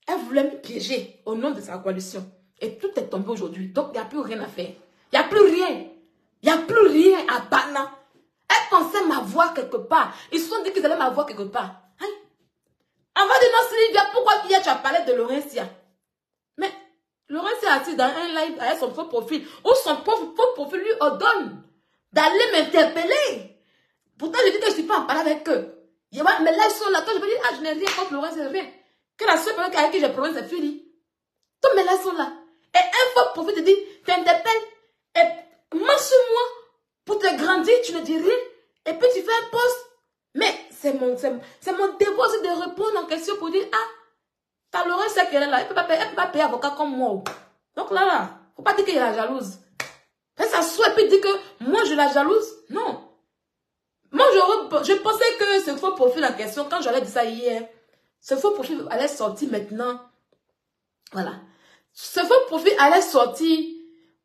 elle voulait me piéger au nom de sa coalition. Et tout est tombé aujourd'hui. Donc, il n'y a plus rien à faire. Il n'y a plus rien. Il n'y a plus rien à Bana. Elle pensait m'avoir quelque part. Ils se sont dit qu'ils allaient m'avoir quelque part. Hein? On va dire non, Sylvia, pourquoi hier tu as parlé de Laurentia? Mais Laurentia a assis dans un live avec son faux profil. Ou son faux profil lui ordonne d'aller m'interpeller. Pourtant, je dis que je ne suis pas en parler avec eux. Mais là, ils sont là. Quand je me dis, ah, je n'ai rien contre Laurentia, rien. Que la seule personne avec qui j'ai problème, c'est Philly. Tous mes là sont là. Et un faux profil te dit, t'interpelles. Et mentionne-moi pour te grandir, tu ne dis rien. Et puis tu fais un post. Mais c'est mon devoir aussi de répondre en question pour dire, ah, ta Laurentia qu'elle est là, elle ne peut pas payer avocat comme moi. Donc là, faut pas dire qu'elle est la jalouse. Elle s'assoit et puis dit que moi je la jalouse. Non. Moi je pensais que ce faux profil en question, quand j'allais dire ça hier, ce faux profil allait sortir maintenant. Voilà. Ce faux profil allait sortir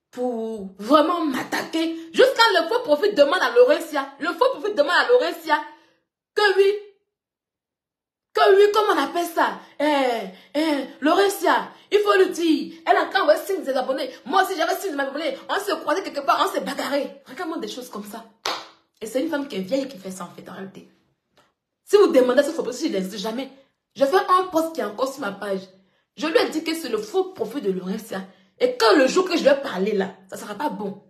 pour vraiment m'attaquer. Jusqu'à le faux profil demande à Laurentia. Le faux profil demande à Laurentia que oui, comment on appelle ça? Laurentia, il faut le dire. Elle a encore signe des abonnés. Moi aussi, j'avais signe de mes abonnés. On se croisait quelque part, on s'est bagarré. Regarde-moi des choses comme ça. Et c'est une femme qui est vieille qui fait ça en fait, en réalité. Si vous demandez ce faux profil, je ne sais jamais. Je fais un post qui est encore sur ma page. Je lui ai dit que c'est le faux profil de Laurentia. Et quand le jour que je vais parler là, ça ne sera pas bon.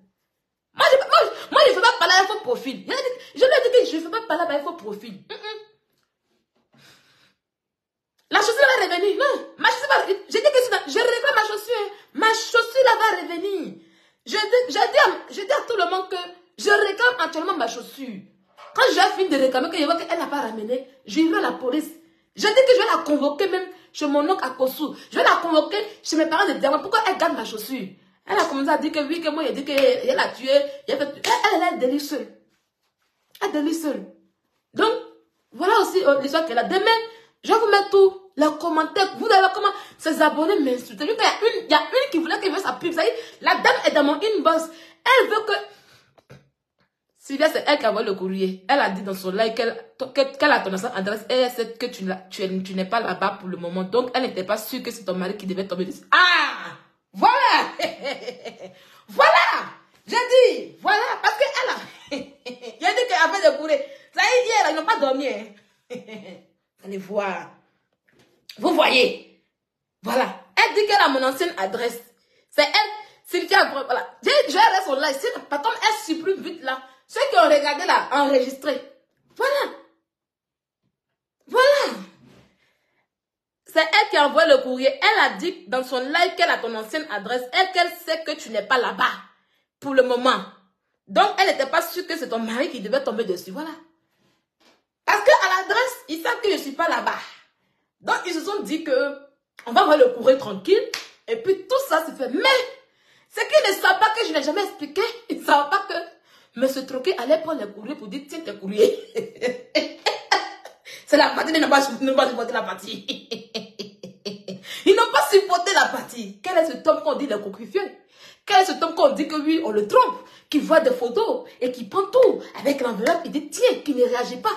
Moi, je ne fais pas parler avec un faux profil. Je lui ai dit que je ne fais pas parler avec un faux profil. La chaussure va revenir. Non, ma chaussure va revenir. J'ai dit que je réclame ma chaussure. Ma chaussure là va revenir. Je dis à tout le monde que je réclame actuellement ma chaussure. Quand j'ai fini de réclamer, que je vois qu'elle n'a pas ramené, j'irai à la police. Je dis que je vais la convoquer même chez mon oncle à Kossou. Je vais la convoquer chez mes parents de Diamant. Pourquoi elle garde ma chaussure? Elle a commencé à dire que oui, que moi, il a dit qu'elle a tué. Elle est délicieuse. Elle est délicieuse. Donc, voilà aussi l'histoire qu'elle a. Demain, je vais vous mettre tous les commentaires. Vous allez voir comment ces abonnés m'insultent. Il y a une qui voulait que je fasse sa pub. Ça y est, la dame est dans mon inbox. Elle veut que... Sylvia, c'est elle qui a envoyé le courrier. Elle a dit dans son live qu'elle a ton adresse et elle sait que tu n'es pas là-bas pour le moment. Donc, elle n'était pas sûre que c'est ton mari qui devait tomber dessus. Ah! Voilà! Voilà! J'ai dit, voilà, parce qu'elle a... J'ai dit qu'elle a fait le courrier. Ça y est, hier, ils n'ont pas dormi. Hein. Allez voir. Vous voyez? Voilà. Elle dit qu'elle a mon ancienne adresse. C'est elle, Sylvia, voilà. J'ai regardé son live. Par contre, elle supprime vite là. Ceux qui ont regardé là, enregistré. Voilà. Voilà. C'est elle qui a envoyé le courrier. Elle a dit dans son live qu'elle a ton ancienne adresse. Qu'elle sait que tu n'es pas là-bas. Pour le moment. Donc, elle n'était pas sûre que c'est ton mari qui devait tomber dessus. Voilà. Parce qu'à l'adresse, ils savent que je ne suis pas là-bas. Donc, ils se sont dit que on va voir le courrier tranquille. Et puis, tout ça se fait. Mais, c'est qu'ils ne savent pas que je n'ai jamais expliqué. Ils ne savent pas que M. Troquet allait prendre le courrier pour dire, tiens, tes courriers. C'est la partie, ils n'ont pas supporté la partie. Ils n'ont pas supporté la partie. Quel est cet homme qu'on dit le cocrifieur? Quel est cet homme qu'on dit que oui, on le trompe, qui voit des photos et qui prend tout avec l'enveloppe et dit, tiens, qui ne réagit pas.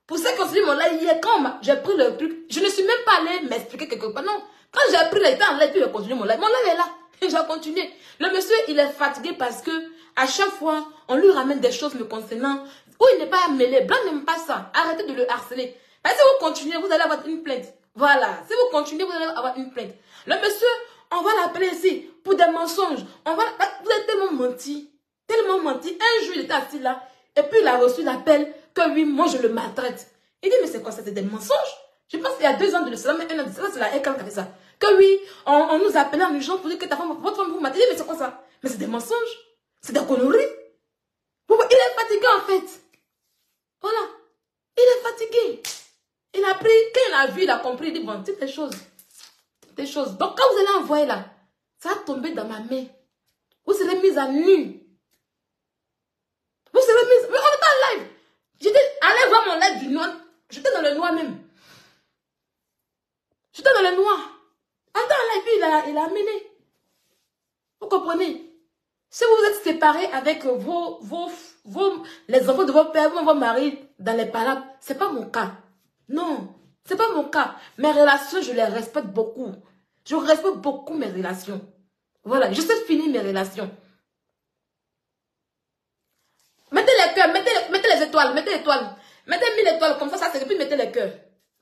Pour ça qu'on se dit, mon live hier, quand j'ai pris le truc, je ne suis même pas allé m'expliquer quelque part. Non, quand j'ai pris le temps en live, puis j'ai continué mon live est là. Et j'ai continué. Le monsieur, il est fatigué parce que à chaque fois, on lui ramène des choses me concernant où il n'est pas mêlé. Blanc n'aime pas ça. Arrêtez de le harceler. Parce que si vous continuez, vous allez avoir une plainte. Voilà. Si vous continuez, vous allez avoir une plainte. Le monsieur, on va l'appeler ici pour des mensonges. Vous avez tellement menti. Tellement menti. Un jour, il était assis là. Et puis, il a reçu l'appel que oui, moi, je le maltraite. Il dit, mais c'est quoi ça? C'est des mensonges? Je pense qu'il y a 2 ans de cela, mais 1 an de cela, c'est la école qui a fait ça. Que oui, on nous appelait en urgence pour dire que ta femme, votre femme vous m'a dit, mais c'est quoi ça? Mais c'est des mensonges. C'est des conneries. Il est fatigué en fait. Voilà. Il est fatigué. Il a pris, quand il a vu, il a compris, il dit, bon, toutes les choses. Toutes les choses. Donc quand vous allez envoyer là, ça va tomber dans ma main. Vous serez mis à nu. Vous serez mis... Mais on est en live. J'ai dit, allez voir mon live du noir. J'étais dans le noir même. J'étais dans le noir. En live, il a amené. Vous comprenez? Si vous êtes séparés avec les enfants de vos pères, vos maris dans les palabres, ce n'est pas mon cas. Non, ce n'est pas mon cas. Mes relations, je les respecte beaucoup. Je respecte beaucoup mes relations. Voilà, je sais finir mes relations. Mettez les cœurs, mettez les étoiles, mettez les étoiles. Mettez 1000 étoiles, comme ça c'est puis mettez les cœurs.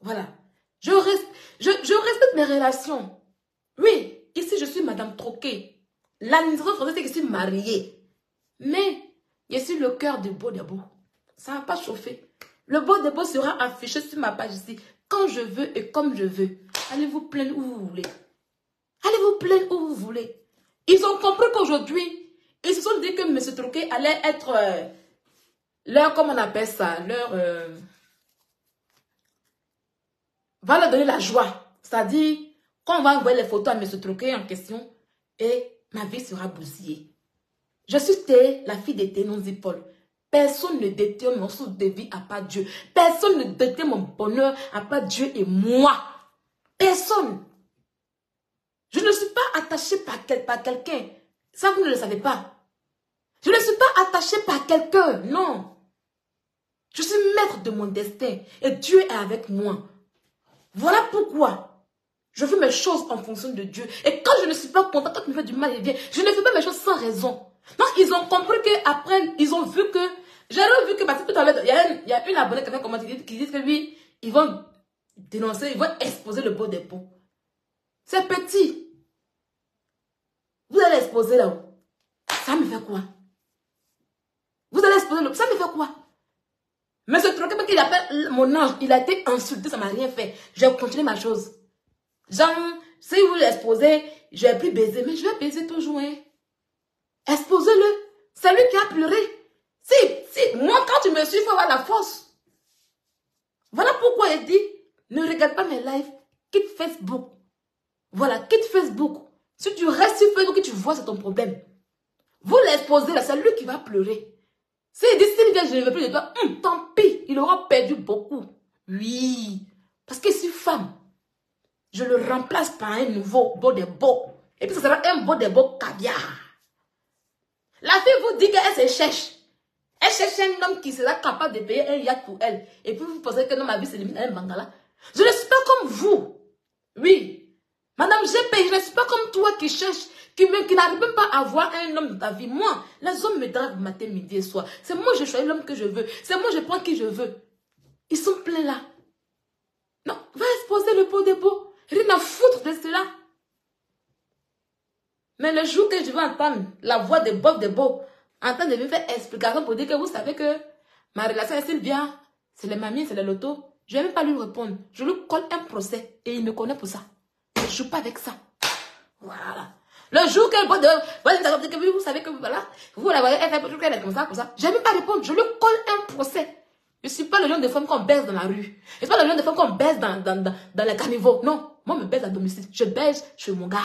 Voilà. Je respecte mes relations. Oui, ici je suis Madame Troquet. L'administration française, c'est que je suis mariée. Mais, je suis le cœur du beau debout. Ça ne va pas chauffer. Le beau debout sera affiché sur ma page ici. Quand je veux et comme je veux. Allez vous plaindre où vous voulez. Allez vous plaindre où vous voulez. Ils ont compris qu'aujourd'hui, ils se sont dit que M. Troquet allait être leur, comment on appelle ça, leur... va leur donner la joie. C'est-à-dire, quand on va envoyer les photos à M. Troquet en question, et ma vie sera bousillée. Je suis la fille de Ténonzi Paul. Personne ne détient mon source de vie à part Dieu. Personne ne détient mon bonheur à part Dieu et moi. Personne. Je ne suis pas attachée par quelqu'un. Ça, vous ne le savez pas. Je ne suis pas attachée par quelqu'un. Non. Je suis maître de mon destin. Et Dieu est avec moi. Voilà pourquoi je fais mes choses en fonction de Dieu. Et quand je ne suis pas content, quand il me fait du mal, il vient. Je ne fais pas mes choses sans raison. Donc, ils ont compris qu'après, ils ont vu que... J'avais vu que, parce que tout à l'heure, il y a une abonnée qui a fait comment qui dit que oui, ils vont dénoncer, ils vont exposer le beau dépôt. C'est petit. Vous allez exposer là-haut. Ça me fait quoi? Vous allez exposer là-haut. Ça me fait quoi? Mais ce truc qu'il appelle mon ange, il a été insulté, ça ne m'a rien fait. J'ai continué ma chose. Genre, si vous l'exposez, je vais plus baiser, mais je vais baiser toujours. Hein. Exposez-le. C'est lui qui a pleuré. Moi, quand tu me suis, il faut avoir la force. Voilà pourquoi il dit, ne regarde pas mes lives, quitte Facebook. Voilà, quitte Facebook. Si tu restes sur Facebook et tu vois, c'est ton problème. Vous l'exposez là, c'est lui qui va pleurer. S'il dit, Sylvia, je ne veux plus de toi, tant pis, il aura perdu beaucoup. Oui, parce que je suis femme. Je le remplace par un nouveau beau de beau. Et puis, ça sera un beau de beau caviar. La fille vous dit qu'elle se cherche. Elle cherche un homme qui sera capable de payer un yacht pour elle. Et puis, vous pensez que non, ma vie se limite à un bangala. Je ne suis pas comme vous. Oui. Madame GP, je ne suis pas comme toi qui cherche, qui n'arrive même pas à avoir un homme dans ta vie. Moi, les hommes me draguent matin, midi et soir. C'est moi, je choisis l'homme que je veux. C'est moi, je prends qui je veux. Ils sont pleins là. Non, va exposer le beau de beau. Rien à foutre de cela. Mais le jour que je vais entendre la voix de Bob de Beau, en train de me faire explication pour dire que vous savez que ma relation avec Sylvia, c'est les mamies, c'est les lotos, je ne vais même pas lui répondre. Je lui colle un procès et il me connaît pour ça. Je ne joue pas avec ça. Voilà. Le jour que Bob de Beau, vous savez que voilà, vous la voyez, elle fait comme ça. Je ne vais même pas répondre. Je lui colle un procès. Je ne suis pas le genre de femme qu'on baise dans la rue. Je ne suis pas le genre de femme qu'on baise dans les caniveaux. Non, moi, je me baise à domicile. Je baise chez mon gars.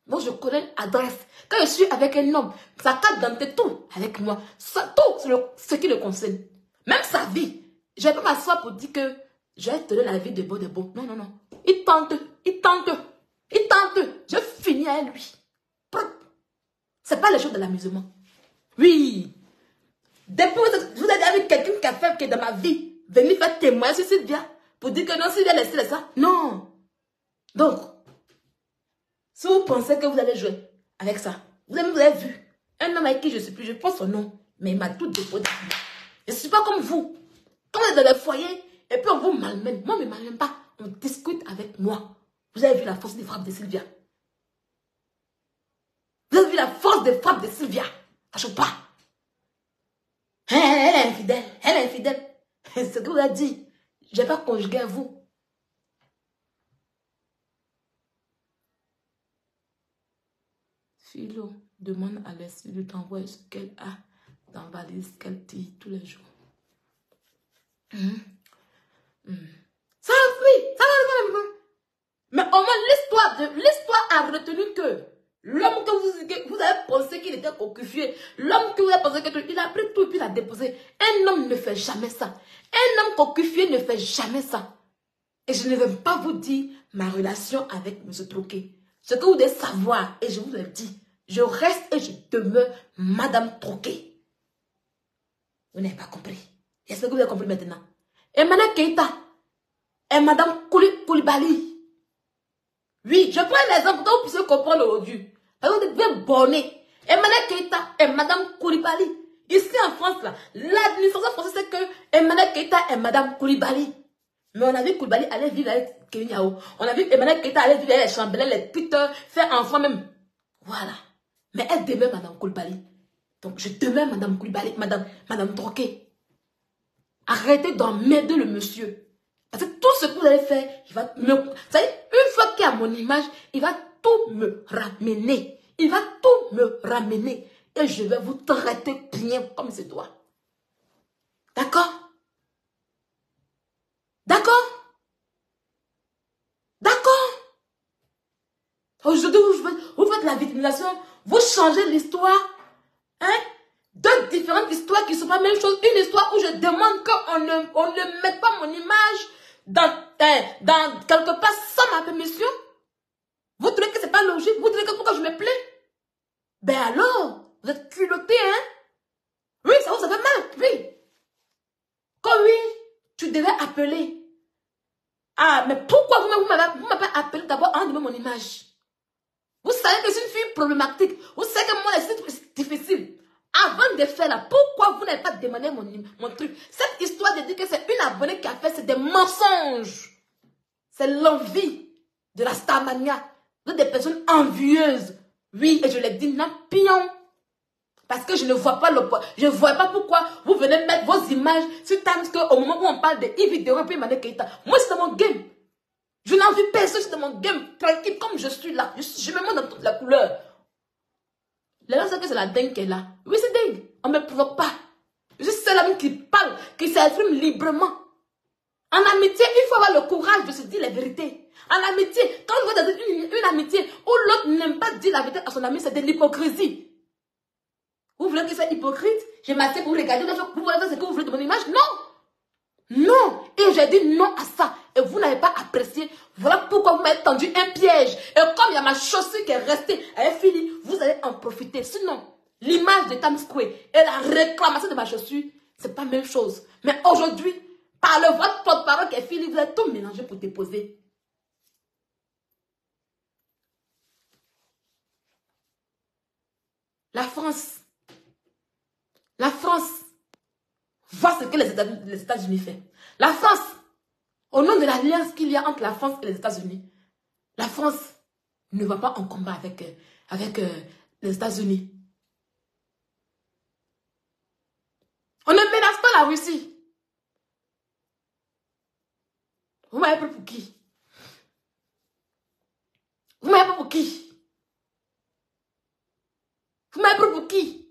Donc, je connais l'adresse. Quand je suis avec un homme, sa carte d'identité, tout avec moi. Ça, tout ce qui le concerne. Même sa vie. Je ne vais pas m'asseoir pour dire que je vais te donner la vie de beau de beau. Non, non, non. Il tente. Il tente. Il tente. Je finis à lui. Ce n'est pas les choses de l'amusement. Oui. Depuis, vous avez avec quelqu'un qui a fait que dans ma vie, venir faire témoin sur Sylvia pour dire que non, Sylvia laissé ça. Non. Donc, si vous pensez que vous allez jouer avec ça, vous avez vu un homme avec qui je suis plus, je pense son nom, mais il m'a tout déposé. Je ne suis pas comme vous. Quand vous êtes dans le foyer, et puis on vous malmène. Moi, on ne me malmène pas. On discute avec moi. Vous avez vu la force des frappes de Sylvia. Vous avez vu la force des frappes de Sylvia. Ça ne choque pas. Elle est infidèle. Elle est infidèle. C'est ce que vous avez dit. Je n'ai pas conjugué à vous. Philo demande à Leslie de t'envoyer ce qu'elle a dans la valise qu'elle tire tous les jours. Ça oui, ça va. Mais au moins l'histoire a retenu que l'homme que vous avez pensé qu'il était cocufié, l'homme que vous avez pensé qu'il a pris tout et puis il a déposé. Un homme ne fait jamais ça. Un homme cocufié ne fait jamais ça. Et je ne vais pas vous dire ma relation avec M. Troquet. Ce que vous devez savoir, et je vous le dis, je reste et je demeure Madame Troquet. Vous n'avez pas compris. Est-ce que vous avez compris maintenant? Et Madame Keita et Madame Koulibaly. Oui, je prends l'exemple pour que vous puissiez comprendre aujourd'hui. Parce que vous devez borner. Et Madame Keita et Madame Koulibaly. Ici en France, là, l'administration française c'est que Madame Keita et Madame Koulibaly. Mais on a vu Koulibaly aller vivre avec Kenyao. On a vu Emmanuel Keita aller vivre avec les chambellans, les piteurs, faire enfant même. Voilà. Mais elle demeure Madame Koulibaly. Donc je demeure Madame Koulibaly, Madame Troquet. Arrêtez d'emmerder le monsieur. Parce que tout ce que vous allez faire, il va me... Vous savez, une fois qu'il y a mon image, il va tout me ramener. Il va tout me ramener. Et je vais vous traiter bien comme c'est doit. D'accord? D'accord? D'accord? Aujourd'hui, vous faites la victimisation, vous changez l'histoire, hein? Deux différentes histoires qui ne sont pas la même chose. Une histoire où je demande qu'on ne mette pas mon image dans quelque part sans ma permission. Vous trouvez que ce n'est pas logique? Vous trouvez que pourquoi je me plais? Ben alors, vous êtes culotté, hein? Oui, ça vous fait mal, oui. Comme oui, tu devais appeler. Ah, mais pourquoi vous m'avez appelé d'abord en donnant mon image? Vous savez que c'est une fille problématique. Vous savez que moi, c'est difficile. Avant de faire là, pourquoi vous n'avez pas demandé mon truc? Cette histoire de dire que c'est une abonnée qui a fait, c'est des mensonges. C'est l'envie de la Starmania. Vous êtes des personnes envieuses. Oui, et je l'ai dit, non, pion. Parce que je ne vois pas je ne vois pas pourquoi vous venez mettre vos images sur Times Square au moment où on parle de Yves de Repé Madame Keita. Moi, c'est dans mon game. Je n'en vis personne, c'est dans mon game. Tranquille, comme je suis là. Je me montre dans toute la couleur. Les gens savent que c'est la dingue qui est là. Oui, c'est dingue. On ne me provoque pas. Je suis celle qui parle, qui s'exprime librement. En amitié, il faut avoir le courage de se dire la vérité. En amitié, quand vous êtes dans une amitié où l'autre n'aime pas dire la vérité à son ami, c'est de l'hypocrisie. Vous voulez que c'est hypocrite? Je m'assieds pour vous regarder, vous voulez faire ce que vous voulez de mon image? Non! Non! Et j'ai dit non à ça. Et vous n'avez pas apprécié. Voilà pourquoi vous m'avez tendu un piège. Et comme il y a ma chaussure qui est restée, elle est finie, vous allez en profiter. Sinon, l'image de Times Square et la réclamation de ma chaussure, c'est pas la même chose. Mais aujourd'hui, par le votre porte-parole qui est finie, vous avez tout mélangé pour déposer. La France voit ce que les États-Unis font. La France, au nom de l'alliance qu'il y a entre la France et les États-Unis, la France ne va pas en combat avec les États-Unis. On ne menace pas la Russie. Vous m'avez pris pour qui? Vous m'avez pris pour qui? Vous m'avez pris pour qui?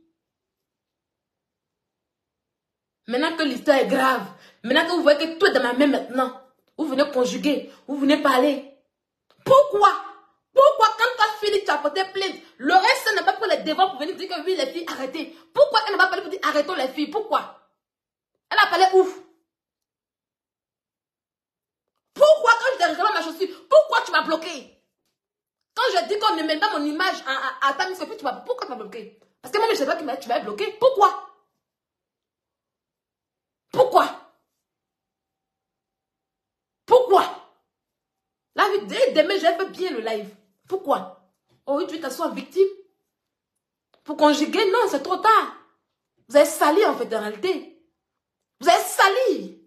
Maintenant que l'histoire est grave, maintenant que vous voyez que tout est dans ma main maintenant, vous venez conjuguer, vous venez parler. Pourquoi? Pourquoi quand tu as fini, tu as porté plainte, le reste n'a pas pris les devants pour venir dire que oui, les filles, arrêtez. Pourquoi elle n'a pas parlé pour dire arrêtons les filles? Pourquoi? Elle a parlé ouf. Pourquoi quand je t'ai réclamé ma chaussure, pourquoi tu m'as bloqué? Quand je dis qu'on ne met pas mon image à ta mise, pourquoi tu m'as bloqué? Parce que moi, je ne sais pas que tu m'as bloqué. Pourquoi? Pourquoi? Pourquoi? Là, demain, j'ai fait bien le live. Pourquoi? Oh, tu t'assois victime? Pour conjuguer? Non, c'est trop tard. Vous avez sali, en fait, en réalité. Vous avez sali.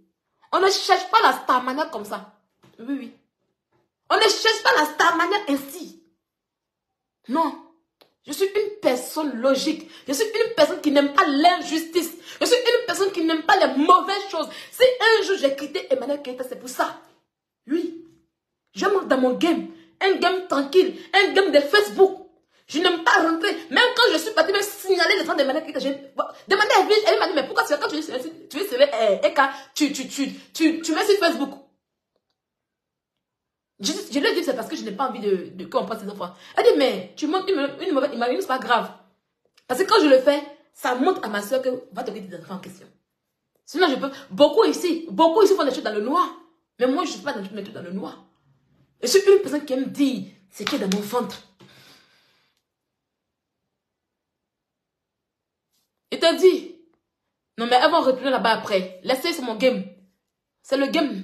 On ne cherche pas la Starmania comme ça. Oui, oui. On ne cherche pas la Starmania ainsi. Non. Je suis une personne logique. Je suis une personne qui n'aime pas l'injustice. Je suis une personne qui n'aime pas les mauvaises choses. Si un jour j'ai quitté Emmanuel Keita, c'est pour ça. Oui. Je monte dans mon game. Un game tranquille. Un game de Facebook. Je n'aime pas rentrer. Même quand je suis partie, même signaler les gens de manière que j'ai demandé à elle m'a dit, mais pourquoi quand tu veux Eka, tu mets sur Facebook. Je lui ai dit, c'est parce que je n'ai pas envie qu'on passe ses enfants. Elle dit, mais tu montres une mauvaise image, c'est pas grave. Parce que quand je le fais, ça montre à ma soeur que va te mettre des enfants en question. Sinon, je peux. Beaucoup ici font des choses dans le noir. Mais moi, je ne suis pas dans des choses dans le noir. Je suis une personne qui aime dire ce qui est dans mon ventre. Il t'a dit, non, mais elles vont retourner là-bas après. Laissez, c'est mon game. C'est le game.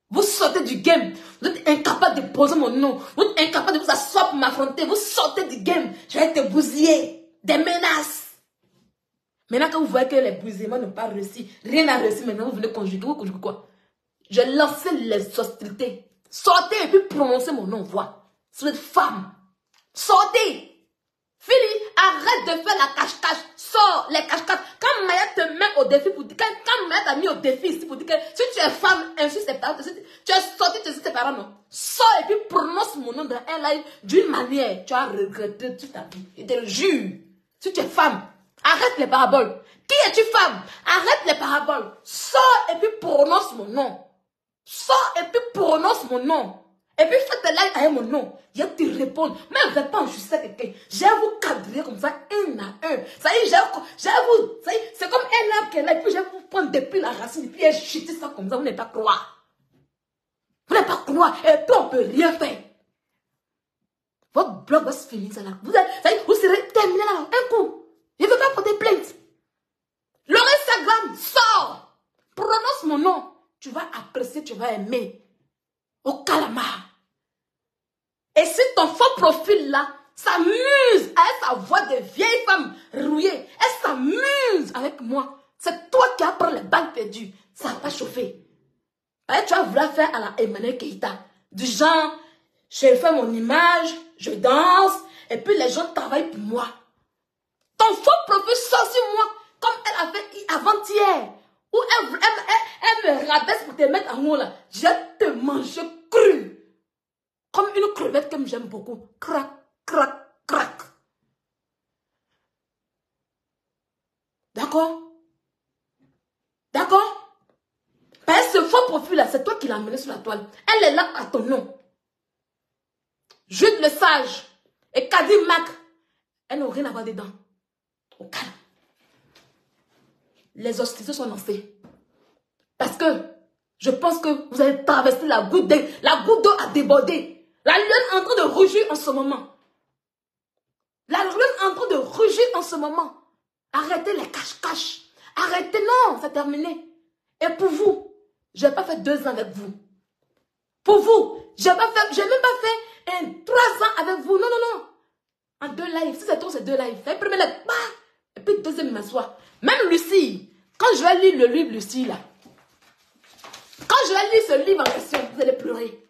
Vous sortez du game. Vous êtes incapable de poser mon nom. Vous êtes incapable de vous asseoir pour m'affronter. Vous sortez du game. Je vais te bousiller. Des menaces. Maintenant, quand vous voyez que les bousillements n'ont pas réussi, rien n'a réussi, maintenant vous venez conjuguer. Vous conjuguez quoi? Je lance les hostilités. Sortez et puis prononcez mon nom. Voix. Si vous êtes femme. Sortez. Fili, arrête de faire la cache-cache. Sors les cache-cache. Quand Maya te met au défi, pour dire, quand Maya t'a mis au défi ici pour dire que si tu es femme, insulte tes parents, tu es sorti, tu insultes tes parents, non. Sors et puis prononce mon nom dans un live d'une manière. Tu as regretté toute ta vie. Je te le jure. Si tu es femme, arrête les paraboles. Qui es-tu femme? Arrête les paraboles. Sors et puis prononce mon nom. Sors et puis prononce mon nom. Et puis faites tes lives avec mon nom. Je vais te répondre. Mais je ne vais pas en justice avec quelqu'un. Je vais vous cadrer comme ça, un à un. Ça y est, c'est comme un arbre qui est là. Et puis je vais vous prendre depuis la racine. Et puis je vais jeter ça comme ça. Vous n'allez pas croire. Vous n'allez pas croire. Et puis on ne peut rien faire. Votre blog va se finir ça là. Vous serez terminé là. Un coup. Je ne veux pas porter plainte. Leur Instagram sort. Prononce mon nom. Tu vas apprécier, tu vas aimer. Au calamar. Et si ton faux profil là s'amuse avec sa voix de vieille femme rouillée, elle s'amuse avec moi, c'est toi qui as pris les balles perdues. Ça n'a pas chauffé. Et tu vas vouloir faire à la Emmanuel Keita. Du genre, je fais mon image, je danse, et puis les gens travaillent pour moi. Ton faux profil sort sur moi, comme elle a fait avant-hier. Où elle me rabaisse pour te mettre en haut là. Je vais te manger cru. Comme une crevette que j'aime beaucoup. Crac, crac, crac. D'accord? D'accord? Parce que ce faux profil là, c'est toi qui l'as amené sur la toile. Elle est là à ton nom. Jude le sage et Kadi Mac, elles n'ont rien à voir dedans. Au calme. Les hostilités sont lancées. Parce que je pense que vous avez traversé la goutte d'eau a débordé. La lionne est en train de rugir en ce moment. La lionne est en train de rugir en ce moment. Arrêtez les cache-cache. Arrêtez, non, c'est terminé. Et pour vous, je n'ai pas fait 2 ans avec vous. Pour vous, je n'ai même pas fait 3 ans avec vous. Non, non, non. En 2 lives. Si c'est tout, c'est 2 lives. Faites premier live. Et puis deuxième m'asseoir. Même Lucie, quand je vais lire le livre Lucie là, quand je vais lire ce livre en question, vous allez pleurer.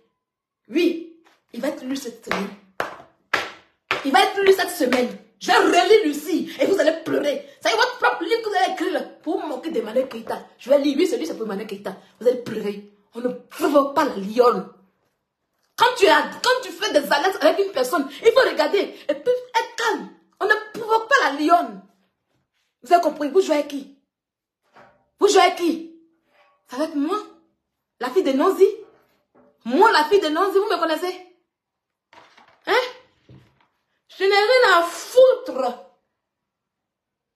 Oui, il va être lu cette semaine. Il va être lu cette semaine. Je vais relire Lucie et vous allez pleurer. C'est votre propre livre que vous allez écrire là, pour vous moquer de Emmanuel Keita. Je vais lire, oui, celui c'est pour Emmanuel Keita. Vous allez pleurer. On ne provoque pas la lionne. Quand tu fais des alliances avec une personne, il faut regarder et puis être calme. On ne provoque pas la lionne. Vous avez compris? Vous jouez avec qui? Vous jouez avec qui? C'est avec moi? La fille de Nonzi? Moi, la fille de Nonzi, vous me connaissez? Hein? Je n'ai rien à foutre.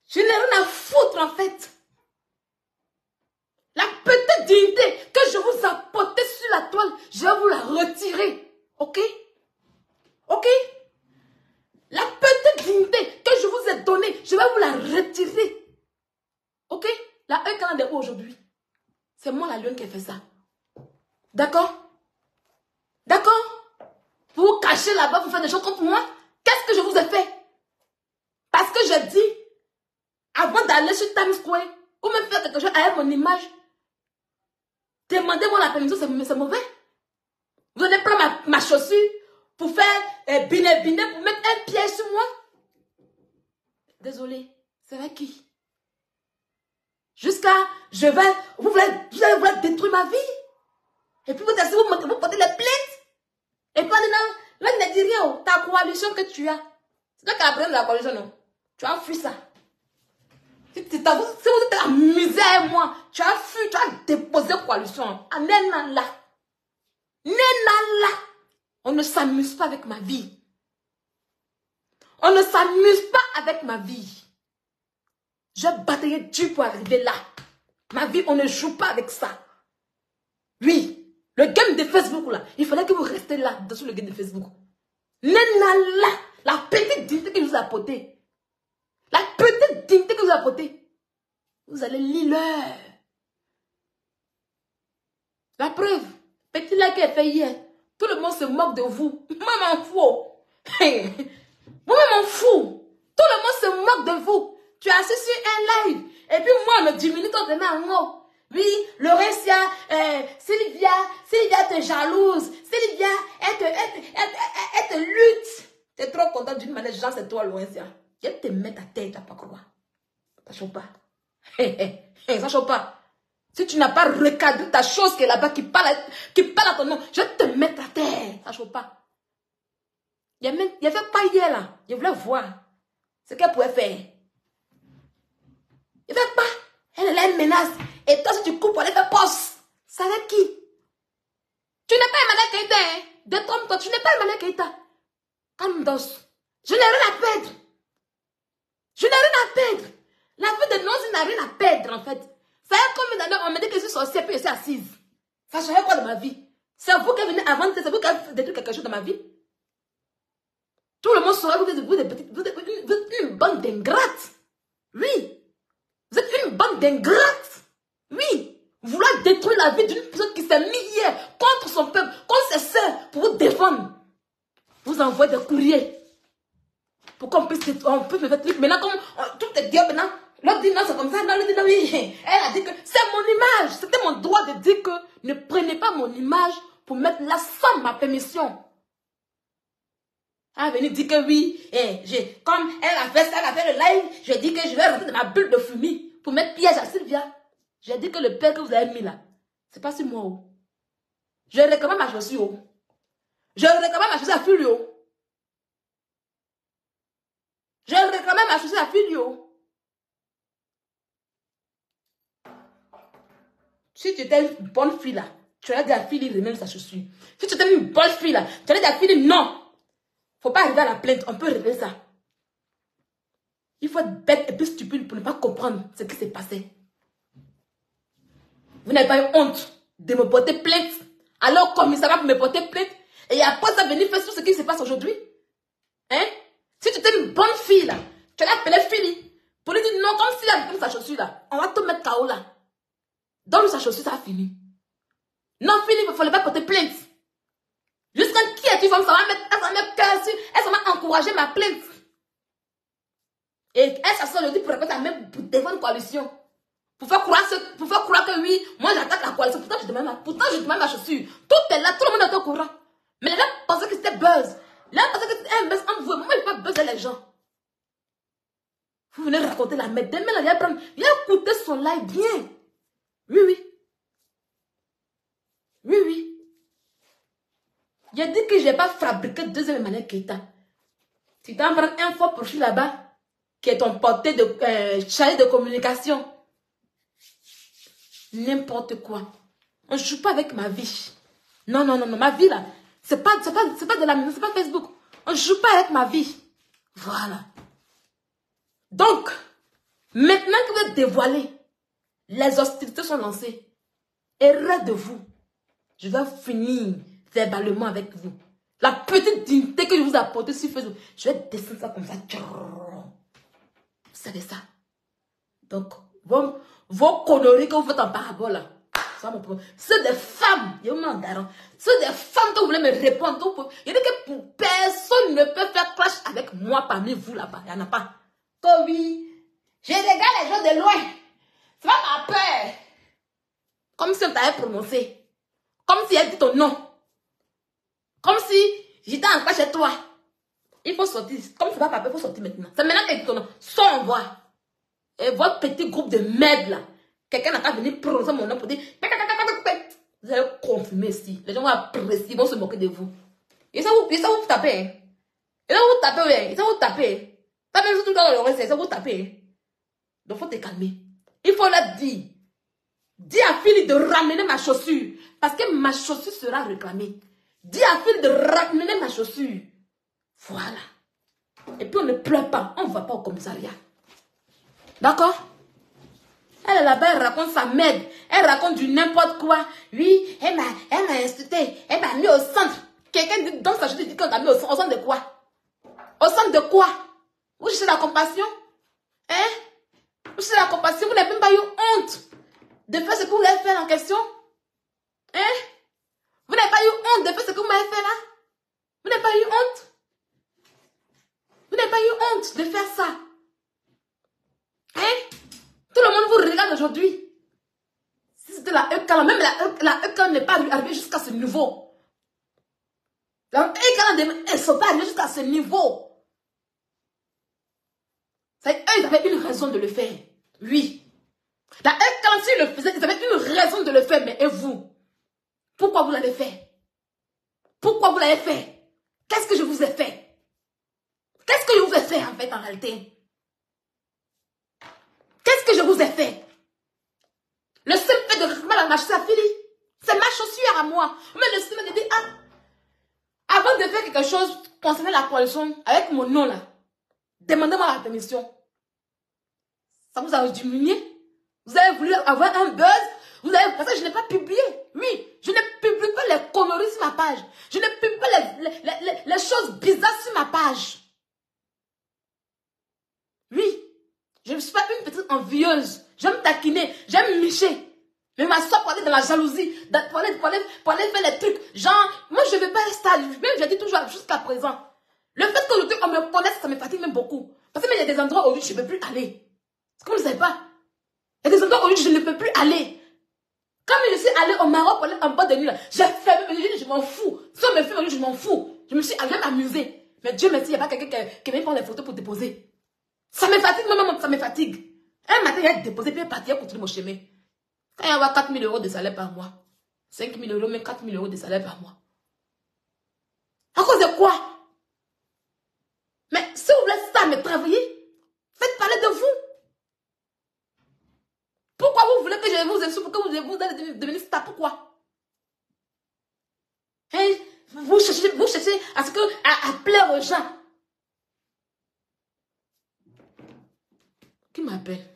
Je n'ai rien à foutre, en fait. La petite dignité que je vous apportais sur la toile, je vais vous la retirer. Ok? Ok? La petite dignité que je vous ai donnée, je vais vous la retirer. Ok? La un calendrier aujourd'hui. C'est moi la lionne qui a fait ça. D'accord? D'accord? Vous vous cachez là-bas, vous faites des choses contre moi? Qu'est-ce que je vous ai fait? Parce que je dis, avant d'aller sur Times Square, ou même faire quelque chose avec mon image, demandez-moi la permission, c'est mauvais. Vous allez prendre ma chaussure pour faire biné, pour mettre un piège sur moi? Désolé, c'est avec qui? Jusqu'à, vous voulez détruire ma vie? Et puis vous portez les plaintes? Et puis là, ne dis rien, ta coalition que tu as, C'est toi qui as pris de la coalition, non? Tu as fui ça. Si vous êtes amusé avec moi, tu as fui, tu as déposé coalition. Ah, Nena là. On ne s'amuse pas avec ma vie. On ne s'amuse pas avec ma vie. J'ai bataillé dur pour arriver là. Ma vie, on ne joue pas avec ça. Oui, le game de Facebook là, il fallait que vous restez là, sur le game de Facebook. Nena là, la petite dignité que je vous ai apportée. La petite dignité que vous avez apportée. Vous allez lire. La preuve, petit là qui est fait hier, tout le monde se moque de vous. Moi, m'en fous. Moi, m'en fous. Tout le monde se moque de vous. Tu es assis sur un live. Et puis moi, on me diminue quand tu mets en haut. Oui, Laurentia, Sylvia te jalouse. Sylvia, elle te lutte. Tu es trop content d'une manière, genre, c'est toi, Laurentia. Je vais te mettre à terre, tu n'as pas croire. Ça chauffe pas. Ça chauffe pas. Si tu n'as pas recadré ta chose qui est là-bas, qui parle à ton nom, je vais te mettre à terre. Ça chauffe pas. Il y avait pas hier là. Je voulais voir ce qu'elle pouvait faire. Il n'y avait pas. Elle est une menace. Et toi, si tu coupes pour aller faire poste, ça avec qui? Tu n'es pas Emmanuel Keïta, hein? Détrompe-toi, tu n'es pas Emmanuel Keïta. Calme-toi. Je n'ai rien à perdre. Je n'ai rien à perdre. La vie de Nonzi n'a rien à perdre, en fait. Ça y est, combien d'années on me dit que je suis sorcière, puis je suis assise. Ça changeait quoi de ma vie? C'est vous qui venez avant, c'est vous qui avez détruit quelque chose dans ma vie. Tout le monde saura que vous êtes une bande d'ingrates. Oui. Vous êtes une bande d'ingrates. Oui. Vouloir détruire la vie d'une personne qui s'est mise hier contre son peuple, contre ses soeurs, pour vous défendre. Vous envoyez des courriers. Pour qu'on puisse me faire truc. Maintenant, comme tout est dit maintenant, l'autre dit non, c'est comme ça. Non, l'autre dit non, oui. Elle a dit que c'est mon image. C'était mon droit de dire que ne prenez pas mon image pour mettre là sans ma permission. Elle est venue dire que oui. Comme elle a fait ça, elle a fait le live, je dis que je vais rentrer dans ma bulle de fumée pour mettre piège à Sylvia. J'ai dit que le père que vous avez mis là, c'est pas sur moi. Oh. Je réclame ma chaussure. Oh. Je réclame ma chaussure à Fulio. Je réclamais ma chaussure à Filio. Si tu étais une bonne fille là, tu allais dire à Philly de même sa chaussure. Si tu étais une bonne fille là, tu allais dire à Philly non. Faut pas arriver à la plainte, on peut régler ça. Il faut être bête et plus stupide pour ne pas comprendre ce qui s'est passé. Vous n'avez pas eu honte de me porter plainte. Alors, commissariat pour me porter plainte. Et après ça, venir faire tout ce qui se passe aujourd'hui. Hein? Si tu étais une bonne fille là, tu allais appeler Philly. Pour lui dire non, comme s'il a pris sa chaussure là, on va te mettre KO là. Donne sa chaussure, ça a fini. Non, Philly, il ne fallait pas porter plainte. Jusqu'à qui est-tu femme, ça va mettre cœur sur, elle va encourager ma plainte. Et elle s'assoit le dit pour répéter même pour défendre la coalition. Pour faire croire que oui, moi j'attaque la coalition. Pourtant, je demande ma chaussure. Tout est là, tout le monde est au courant. Mais les gens pensaient que c'était buzz. Là, parce que c'est un buzz en vous. Moi, je ne vais pas buzzer les gens. Vous venez raconter la merde. Demain, là, viens écouter son live bien. Oui. J'ai dit que je n'ai pas fabriqué deuxième Emmanuel Keïta. Tu t'en prends un faux profil là-bas, qui est ton porté de chargé de communication. N'importe quoi. On ne joue pas avec ma vie. Non. Ma vie là, c'est pas de la maison, c'est pas Facebook. On ne joue pas avec ma vie. Voilà. Donc, maintenant que vous êtes dévoilé, les hostilités sont lancées. Erreur de vous. Je vais finir verbalement avec vous. La petite dignité que je vous ai apportée sur Facebook, je vais descendre ça comme ça. Vous savez ça. Donc, vos conneries que vous faites en parabole là, c'est des femmes. C'est des femmes que vous voulez me répondre. Il y a que personne ne peut faire clash avec moi parmi vous là-bas. Il n'y en a pas. Que oui, je regarde les gens de loin. Ça va ma peur. Comme si on t'avait prononcé. Comme si elle dit ton nom. Comme si j'étais encore chez toi. Il faut sortir. Comme c'est pas papa, il faut sortir maintenant. C'est maintenant qu'elle dit ton nom. Sans on voit. Et votre petit groupe de merde là. Quelqu'un n'a pas venu prononcer mon nom pour dire. Vous allez confirmer ici. Les gens vont apprécier, ils vont se moquer de vous. Et ça vous taper. Hein. Et là, vous tapez, ouais. Ça vous tapez. Ça même si tout dans le reste, ça vous tapez. Donc, il faut te calmer. Il faut leur dire. Dis à Philippe de ramener ma chaussure. Parce que ma chaussure sera réclamée. Dis à Philippe de ramener ma chaussure. Voilà. Et puis on ne pleure pas. On ne va pas au commissariat. D'accord? Elle est là-bas, elle raconte sa merde. Elle raconte du n'importe quoi. Oui, elle m'a insulté. Elle m'a mis au centre. Quelqu'un dit dans sa chaussure dit qu'on l'a mis au centre. Au centre de quoi? Au centre de quoi? Vous cherchez la compassion? Hein? Vous cherchez la compassion? Vous n'avez même pas eu honte de faire ce que vous avez fait en question? Hein? Vous n'avez pas eu honte de faire ce que vous m'avez fait là? Vous n'avez pas eu honte? Vous n'avez pas eu honte de faire ça? Hein? Tout le monde vous regarde aujourd'hui. Si c'était la EK, même la EK n'est pas arrivée jusqu'à ce niveau. La EK ne sont pas arrivés jusqu'à ce niveau. Eux, ils avaient une raison de le faire. Oui. La EK, s'ils le faisaient, ils avaient une raison de le faire. Mais et vous? Pourquoi vous l'avez fait? Pourquoi vous l'avez fait? Qu'est-ce que je vous ai fait? Qu'est-ce que je vous ai fait en fait en réalité? Qu'est-ce que je vous ai fait? Le seul fait de réclamer la chaussure à Philly, c'est ma chaussure à moi. Mais le seul fait de dire, ah, avant de faire quelque chose concernant la coalition, avec mon nom là, demandez-moi la permission. Ça vous a diminué? Vous avez voulu avoir un buzz? Parce que je n'ai pas publié. Oui, je ne publie pas les conneries sur ma page. Je ne publie pas les choses bizarres sur ma page. Oui. Je ne suis pas une petite envieuse. J'aime taquiner, j'aime micher. Mais ma soeur pour aller dans la jalousie, pour aller faire les trucs. Genre, moi je ne veux pas être ça. Même je dis toujours jusqu'à présent. Le fait qu'aujourd'hui on me connaisse, ça me fatigue même beaucoup. Parce qu'il y a des endroits où je ne peux plus aller. C'est comme vous ne savez pas. Il y a des endroits où je ne peux plus aller. Comme je suis allée au Maroc pour aller en bas de nuit, j'ai fait, je m'en fous. Si on me fait, je m'en fous. Je me suis allée m'amuser. Mais Dieu merci, il n'y a pas quelqu'un qui vient prendre les photos pour déposer. Ça me fatigue, maman, ça me fatigue. Un matin, il a déposé, puis il est parti, il a continué mon chemin. Quand il y a 4 000 € de salaire par mois, 5 000 €, mais 4 000 € de salaire par mois. À cause de quoi? Mais si vous voulez ça, me travailler, faites parler de vous. Pourquoi vous voulez que je vous insulte? Pourquoi vous allez devenir star? Pourquoi? Hein? Vous cherchez à plaire aux gens. Qui m'appelle?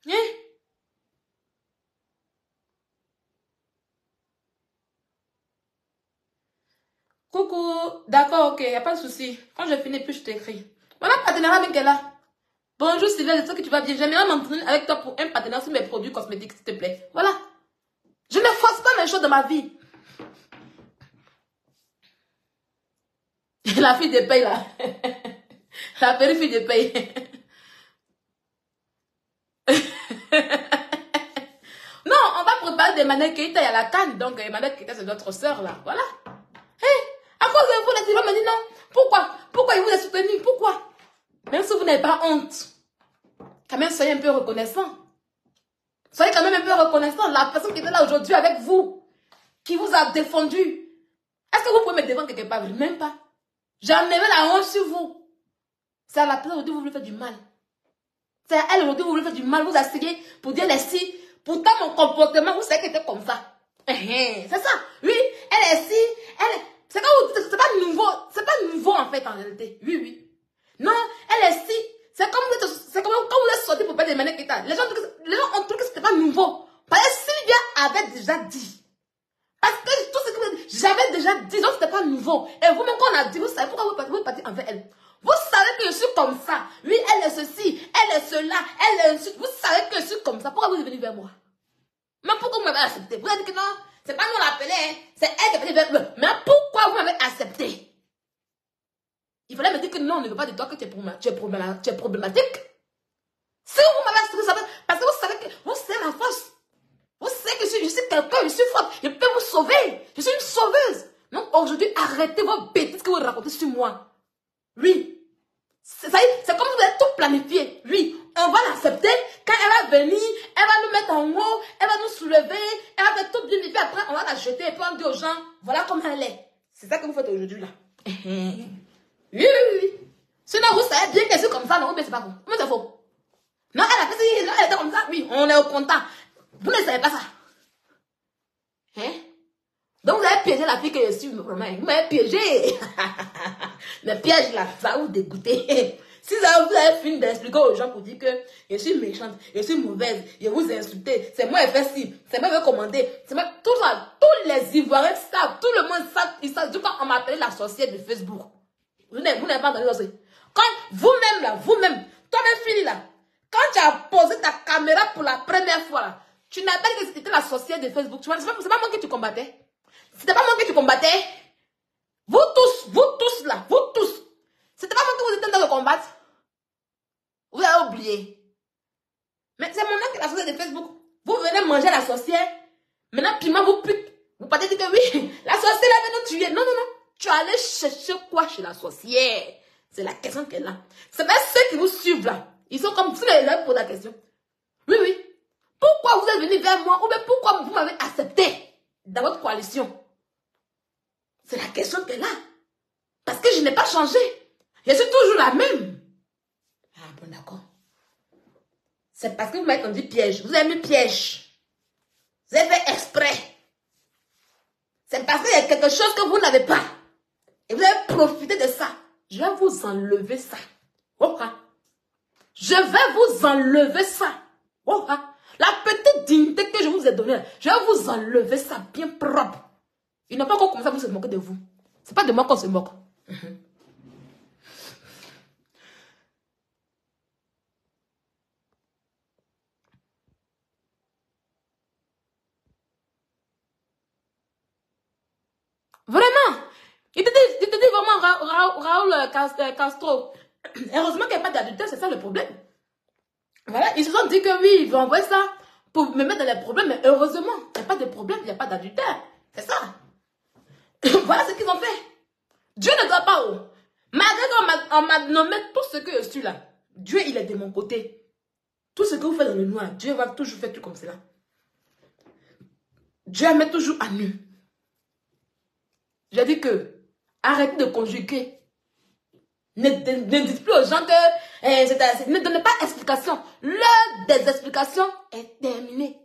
Hein? Coucou, d'accord, ok, il n'y a pas de souci. Quand je finis, puis je t'écris. Voilà, partenariat avec elle là. Bonjour Sylvain, j'espère que tu vas bien. J'aimerais m'entraîner avec toi pour un partenariat sur mes produits cosmétiques, s'il te plaît. Voilà. Je ne force pas mes choses dans ma vie. La fille de paye là. La belle fille de paye. Non, on va préparer des Emmanuel Keita à la canne. Donc Emmanuel Keita c'est notre soeur là. Voilà. Hey, à cause de vous, les Sylvain me dit non. Pourquoi il vous a soutenu? Pourquoi? Même si vous n'avez pas honte. Quand même, soyez un peu reconnaissant. Soyez quand même un peu reconnaissant. La personne qui était là aujourd'hui avec vous, qui vous a défendu. Est-ce que vous pouvez me défendre quelque part? Même pas. J'en ai la honte sur vous. C'est à la place aujourd'hui vous voulez faire du mal. C'est à elle aujourd'hui vous voulez faire du mal. Vous asseyez pour dire les si. Pourtant mon comportement, vous savez qu'elle était comme ça. C'est ça. Oui, elle est si. C'est pas nouveau. C'est pas nouveau en fait en réalité. Oui, oui. Non, elle est si. C'est comme quand vous êtes sorti pour pas demander Keita. Les gens ont trouvé que c'était pas nouveau. Parce que Sylvia avait déjà dit. Parce que tout ce que j'avais déjà dit, donc c'était pas nouveau. Et vous-même, quand on a dit, vous savez pourquoi vous partez envers elle. Vous savez que je suis comme ça. Oui, elle est ceci, elle est cela, elle est ceci. Vous savez que je suis comme ça. Pourquoi vous êtes venu vers moi? Mais pourquoi vous m'avez accepté? Vous avez dit que non, c'est pas nous l'appelait, hein. C'est elle qui est venue vers moi. Mais pourquoi vous m'avez accepté? Il fallait me dire que non, on ne veut pas de toi, que tu es problématique. Si vous m'avez accepté, parce que vous savez que vous savez ma force. Vous savez que je suis quelqu'un, je suis forte, je peux vous sauver. Je suis une sauveuse. Donc aujourd'hui, arrêtez vos bêtises que vous racontez sur moi. Oui. C'est comme si vous avez tout planifié. Oui, on va l'accepter. Quand elle va venir, elle va nous mettre en haut, elle va nous soulever, elle va faire tout bien. Et puis après, on va la jeter et puis on dit aux gens, voilà comment elle est. C'est ça que vous faites aujourd'hui là. Oui, oui, oui. Sinon, vous savez bien qu'elle est comme ça, non, mais c'est pas bon. Mais c'est faux. Non, elle a fait ça, elle était comme ça. Oui, on est au content. Vous ne savez pas ça. Hein? Donc vous avez piégé la fille que je suis, me promets. Vous m'avez piégé. Le piège là, ça va vous dégoûter. Si vous avez fini d'expliquer aux gens pour dire que je suis méchante, je suis mauvaise, je vous ai insulté, c'est moi qui ai fait ci, c'est moi qui ai commandé, c'est moi, tout ça, tous les Ivoiriens savent, tout le monde savent, ils savent, quand on m'appelait la sorcière de Facebook. Vous n'avez pas entendu ça. Quand vous-même là, vous-même, toi-même fini là, quand tu as posé ta caméra pour la première fois là, tu n'as pas dit que c'était la sorcière de Facebook. C'est pas moi que tu combattais. C'était pas moi que tu combattais. Vous tous là, vous tous. C'était pas moi que vous étiez en train de combattre. Vous avez oublié. Mais c'est mon nom qui est la sorcière de Facebook. Vous venez manger la sorcière. Maintenant, piment vous pique. Vous partez dire que oui, la sorcière elle va nous tuer. Non, non, non. Tu allais chercher quoi chez la sorcière? C'est la question qu'elle a. C'est même ceux qui vous suivent là. Ils sont comme si les gens posent la question. Oui, oui. Pourquoi vous êtes venu vers moi? Ou bien pourquoi vous m'avez accepté dans votre coalition? C'est la question qu'elle a. Parce que je n'ai pas changé. Je suis toujours la même. Ah bon, d'accord. C'est parce que vous m'avez entendu piège. Vous avez mis piège. Vous avez fait exprès. C'est parce qu'il y a quelque chose que vous n'avez pas. Et vous avez profité de ça. Je vais vous enlever ça. Oh, ah. Je vais vous enlever ça. Oh, ah. La petite dignité que je vous ai donnée, je vais vous enlever ça bien propre. Il n'a pas encore commencé à vous se moquer de vous. C'est pas de moi qu'on se moque. Vraiment. Il te dit vraiment Raoul Castro. Heureusement qu'il n'y a pas d'adultère, c'est ça le problème. Voilà, ils se sont dit que oui, ils vont envoyer ça pour me mettre dans les problèmes. Mais heureusement, il n'y a pas de problème, il n'y a pas d'adultère. C'est ça. Voilà ce qu'ils ont fait. Dieu ne doit pas. Oh. Malgré qu'on m'a nommé tout ce que je suis là. Dieu, il est de mon côté. Tout ce que vous faites dans le noir, Dieu va toujours faire tout comme cela. Dieu met toujours à nu. J'ai dit que arrêtez de conjuguer. Ne dites plus aux gens que ne donnez pas d'explication. L'heure des explications est terminée.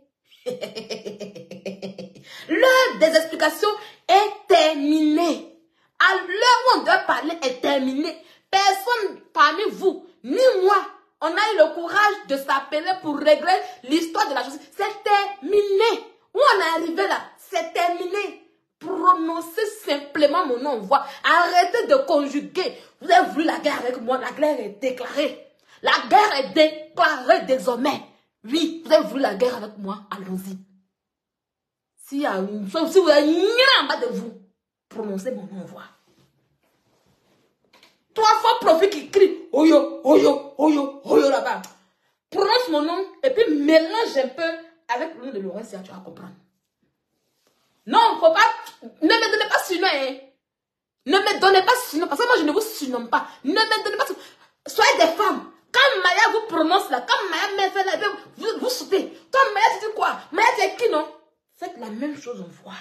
L'heure des explications est terminée. À l'heure où on doit parler est terminée. Personne parmi vous, ni moi, on a eu le courage de s'appeler pour régler l'histoire de la justice. C'est terminé. Où on est arrivé là, c'est terminé. Prononcez simplement mon nom. Arrêtez de conjuguer. Vous avez voulu la guerre avec moi. La guerre est déclarée. La guerre est déclarée désormais. Oui, vous avez voulu la guerre avec moi. Allons-y. Si vous avez rien en bas de vous, prononcez mon nom. Trois fois profit qui crie Oyo, Oyo, Oyo, Oyo là-bas. Prononce mon nom et puis mélange un peu avec le nom de Laurentia, tu vas comprendre. Non, faut pas. Ne me donnez pas surnom. Hein. Ne me donnez pas surnom. Parce que moi, je ne vous surnomme pas. Ne me donnez pas surnom. Soyez des femmes. Quand Maya vous prononce là, quand Maya me fait là, vous sautez. Toi, Maya, tu dis quoi? Maya, tu es qui, non? Faites la même chose, on voit.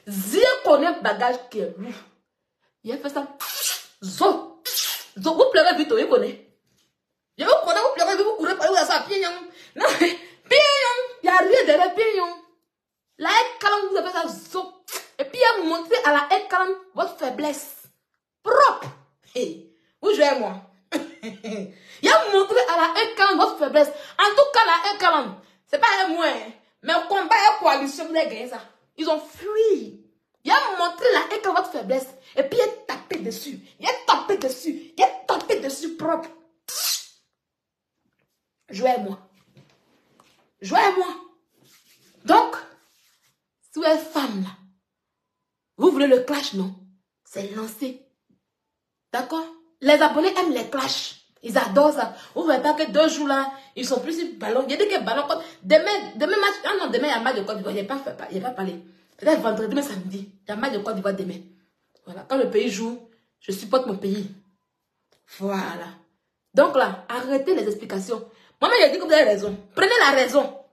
Zia connaît bagage qui est lourd. Il a fait ça. Zo. Zo, vous pleurez vite, vous connaissez. Je vous connais, vous pleurez vite, vous courez par où ça, pignon. Non, pignon. Il n'y a rien derrière pignon. La Ekalan, vous avez ça, zo. Et puis, il a montré à la Ekalan votre faiblesse. Propre. Hey, vous jouez moi. Il a montré à la Ekalan votre faiblesse. En tout cas, la Ekalan, c'est pas un moi. Mais au combat, il y a coalition, vous avez gagné ça. Ils ont fui. Il a montré la Ekalan votre faiblesse. Et puis, il a tapé dessus. Il a tapé dessus. Il a tapé dessus propre. Jouez moi. Jouez-moi. Donc, si vous êtes femme là, vous voulez le clash, non? C'est lancé. D'accord? Les abonnés aiment les clashs. Ils adorent ça. Vous ne voyez pas que 2 jours là, ils sont plus sur ballon. Il y a dit que ballon, demain match, ah non, demain il y a match de Côte d'Ivoire. Il n'y a pas parlé. Peut-être vendredi, demain samedi. Il y a match de Côte d'Ivoire demain. Voilà. Quand le pays joue, je supporte mon pays. Voilà. Donc là, arrêtez les explications. Maman, il a dit que vous avez raison. Prenez la raison.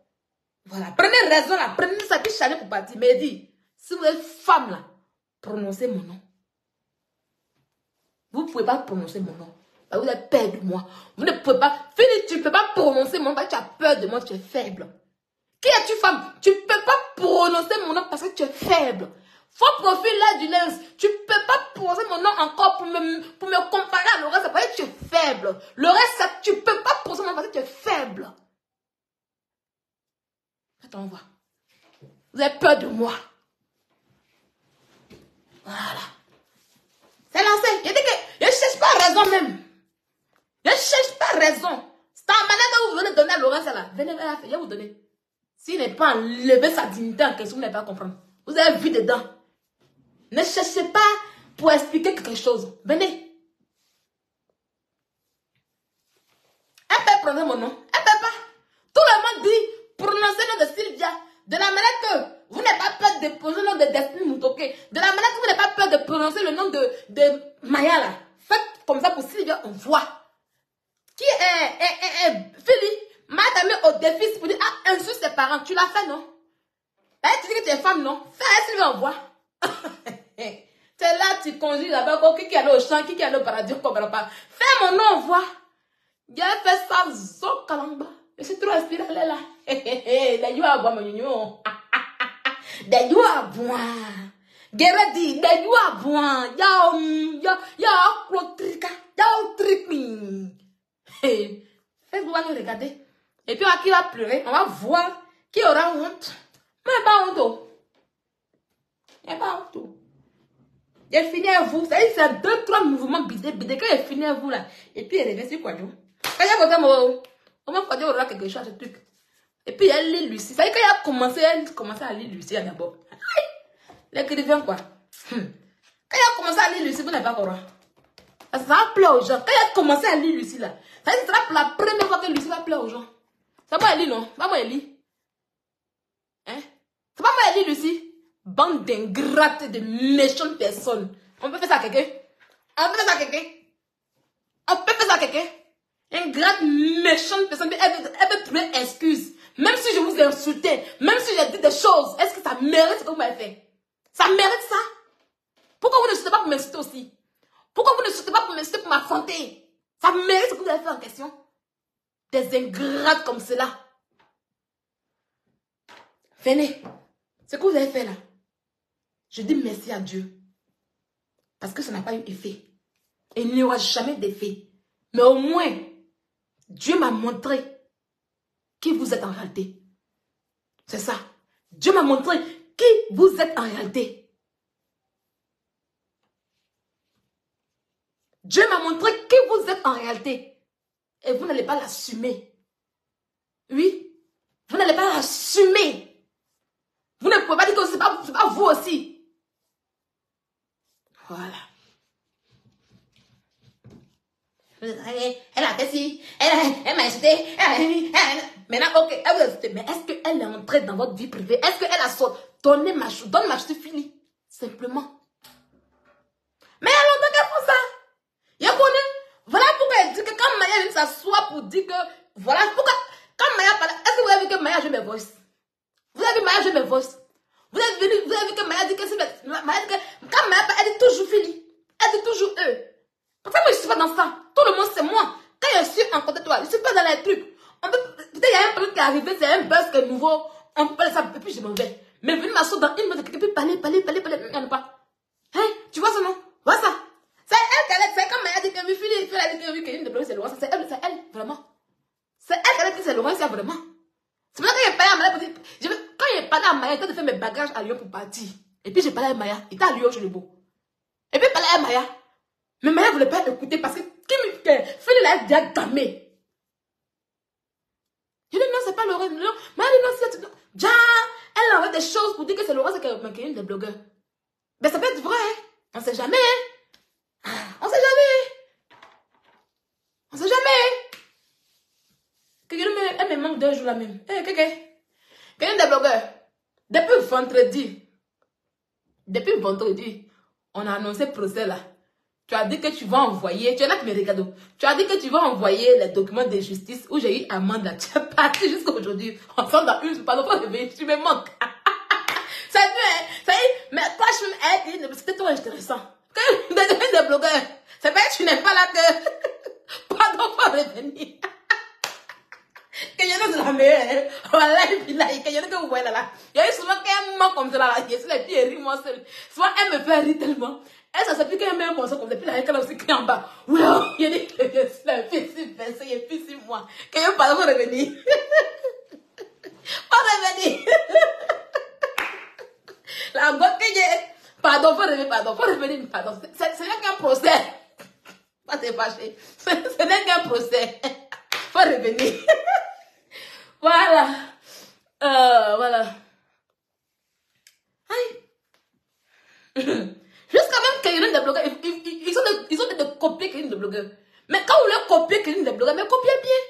Voilà. Prenez raison là. Prenez ça qui chalet pour partir. Mais dit, si vous êtes femme là, prononcez mon nom. Vous ne pouvez pas prononcer mon nom. Vous avez peur de moi. Vous ne pouvez pas. Philippe, tu ne peux pas prononcer mon nom parce que tu as peur de moi, tu es faible. Qui es-tu, femme? Tu ne peux pas prononcer mon nom parce que tu es faible. Faux profil là du lens. Tu ne peux pas prononcer mon nom encore pour me comparer à le reste parce que tu es faible. Le reste, ça, tu ne peux pas prononcer mon nom parce que tu es faible. Attends, on voit. Vous avez peur de moi. Voilà. C'est lancé. Il dit que je ne cherche pas raison même. Je ne cherche pas raison. C'est en manière que vous venez donner à Laurence là. Venez, je vais vous donner. S'il n'est pas enlevé sa dignité en question, vous n'allez pas comprendre. Vous avez vu dedans. Ne cherchez pas pour expliquer quelque chose. Venez. Elle peut prendre mon nom. Elle ne peut pas. Tout le monde dit prononcez le nom de Sylvia. De la manière que vous n'avez pas peur de prononcer le nom de Destiny Mutoke. De la manière que vous n'avez pas peur de prononcer le nom de Maya là. Faites comme ça pour Sylvia, on voit. Qui est Philly, Maya t'a mis au défi pour dire, ah, insulte ses parents. Tu l'as fait, non? Tu dis que tu es femme, non? Fais Sylvia, on voit. C'est là, tu conjugues là-bas, qui est allé au champ, qui est allé au paradis, comme pas. Fais mon nom, on voit. J'ai fait ça, zo kalamba. Je suis trop inspirée, elle est là. Les you à boire, mon union. Des you à boire. Geredi, des you à boire. Y'a clotrika, y'a tripping. Faites-vous nous regarder. Et puis, qui va pleurer, on va voir qui aura honte. Mais pas honte. Il n'y a pas honte. J'ai fini à vous. Ça y est, c'est 2-3 mouvements bidés. Quand j'ai fini à vous là. Et puis, il revient sur quoi, quand il a voté on m'a dit aura quelque chose, ce truc. Et puis, elle lit Lucie. Ça y est, quand il a commencé à lire Lucie d'abord. L'écrivain, quoi. Quand il a commencé à lire Lucie, vous n'avez pas quoi. Ça va plaire aux gens. Quand il a commencé à lire Lucie là, ça sera pour la première fois que Lucie va plaire aux gens. C'est pas moi, elle lit, non? C'est pas moi, elle lit. Hein? C'est pas moi, elle lit, Lucie. Bande d'ingrates, de méchantes personnes. On peut faire ça à quelqu'un? On peut faire ça à quelqu'un? On peut faire ça à quelqu'un? Ingrate, méchante personne, elle veut trouver excuse. Même si je vous ai insulté, même si j'ai dit des choses, est-ce que ça mérite ce que vous m'avez fait? Ça mérite ça? Pourquoi vous ne souhaitez pas pour m'insulter aussi? Pourquoi vous ne souhaitez pas pour m'insulter pour m'affronter? Ça mérite ce que vous avez fait en question? Des ingrates comme cela. Venez. Ce que vous avez fait là, je dis merci à Dieu. Parce que ça n'a pas eu effet. Et il n'y aura jamais d'effet. Mais au moins, Dieu m'a montré qui vous êtes en réalité. C'est ça. Dieu m'a montré qui vous êtes en réalité. Dieu m'a montré qui vous êtes en réalité. Et vous n'allez pas l'assumer. Oui. Vous n'allez pas l'assumer. Vous ne pouvez pas dire que ce n'est pas vous aussi. Voilà. Elle a fait ci, elle m'a insulté. Maintenant, ok, elle vous a insulté. Mais est-ce qu'elle est entrée dans votre vie privée? Est-ce qu'elle a donné ma chose? Donne ma chose, fini. Simplement. Mais il y a longtemps qu'elle font ça. Il y a voilà pourquoi elle dit que quand Maya vient s'asseoir pour dire que. Voilà pourquoi. Quand Maya parle. Est-ce que vous avez vu que Maya joue mes voices? Vous avez vu Maya jouer mes voices? Vous avez vu que Maya dit que c'est. Maya dit que. Quand Maya parle, elle dit toujours Philly. Elle dit toujours eux. Pourquoi moi je suis pas dans ça? Tout le monde c'est moi. Quand je suis en côté de toi, je suis pas dans les trucs. Peut-être il y a un truc qui est arrivé, c'est un buzz qui est nouveau. On peut parler ça, et puis je m'en vais. Mais venir m'asseoir dans une minute, et puis parler. On pas. Hein? Tu vois ça non? Vois ça? C'est elle, c'est comme Maya dit que Philly, elle a dit que une de Laurence, c'est elle, vraiment. C'est elle qui a dit que c'est Laurence, vraiment. C'est maintenant que j'ai parlé à Maya pour dire, quand j'ai parlé à Maya, quand j'ai fait mes bagages à Lyon pour partir, et puis j'ai parlé à Maya, il était à Lyon, je le beau. Et puis parlé à Maya. Mais Maya ne voulait pas écouter parce que Philly l'a déjà gamé. Je dis non, c'est pas Laurence. Non. Maya dit non, c'est déjà, elle envoie des choses pour dire que c'est Laurence qui est une des blogueurs. Mais ça peut être vrai, hein? On ne sait jamais. On ne sait jamais. On ne sait jamais. manque 2 jours là même. Eh, quelqu'un des blogueurs. Depuis vendredi, on a annoncé procès là. Tu as dit que tu vas envoyer, tu es là qui me regarde. Tu as dit que tu vas envoyer les documents de justice où j'ai eu amende là. Tu es parti jusqu'à aujourd'hui. On s'en dans une, pardon, pas réveiller, tu me manques. C'est mieux, hein. Ça y est, mais toi, je me dis, c'était trop intéressant. Que des blogueurs, c'est vrai que tu n'es pas là que. Pardon, faut revenir. Que je ne la meilleure. Voilà, et puis là, que je ne que vous voyez là. Il y a eu souvent qu'elle ment comme ça là. Je suis les pieds et rire moi seule. Souvent, elle me fait rire tellement. Elle, ça s'applique qu'elle met un morceau comme ça. Puis là, elle a aussi crié en bas. Oui, il y a dit que je suis la fille, si pensée, et puis 6 mois. Que je parle, faut revenir. Faut revenir. La gosse que j'ai. Pardon, faut revenir, pardon. Faut revenir, pardon. Ce n'est qu'un procès. Pas te fâcher. Ce n'est qu'un procès. Faut revenir. Voilà. Voilà. Aïe. Jusqu'à même qu'il y ait des blogueurs, ils ont des copier qu'il y ait des blogueurs. Mais quand vous voulez copier qu'il y ait des blogueurs, mais copiez bien.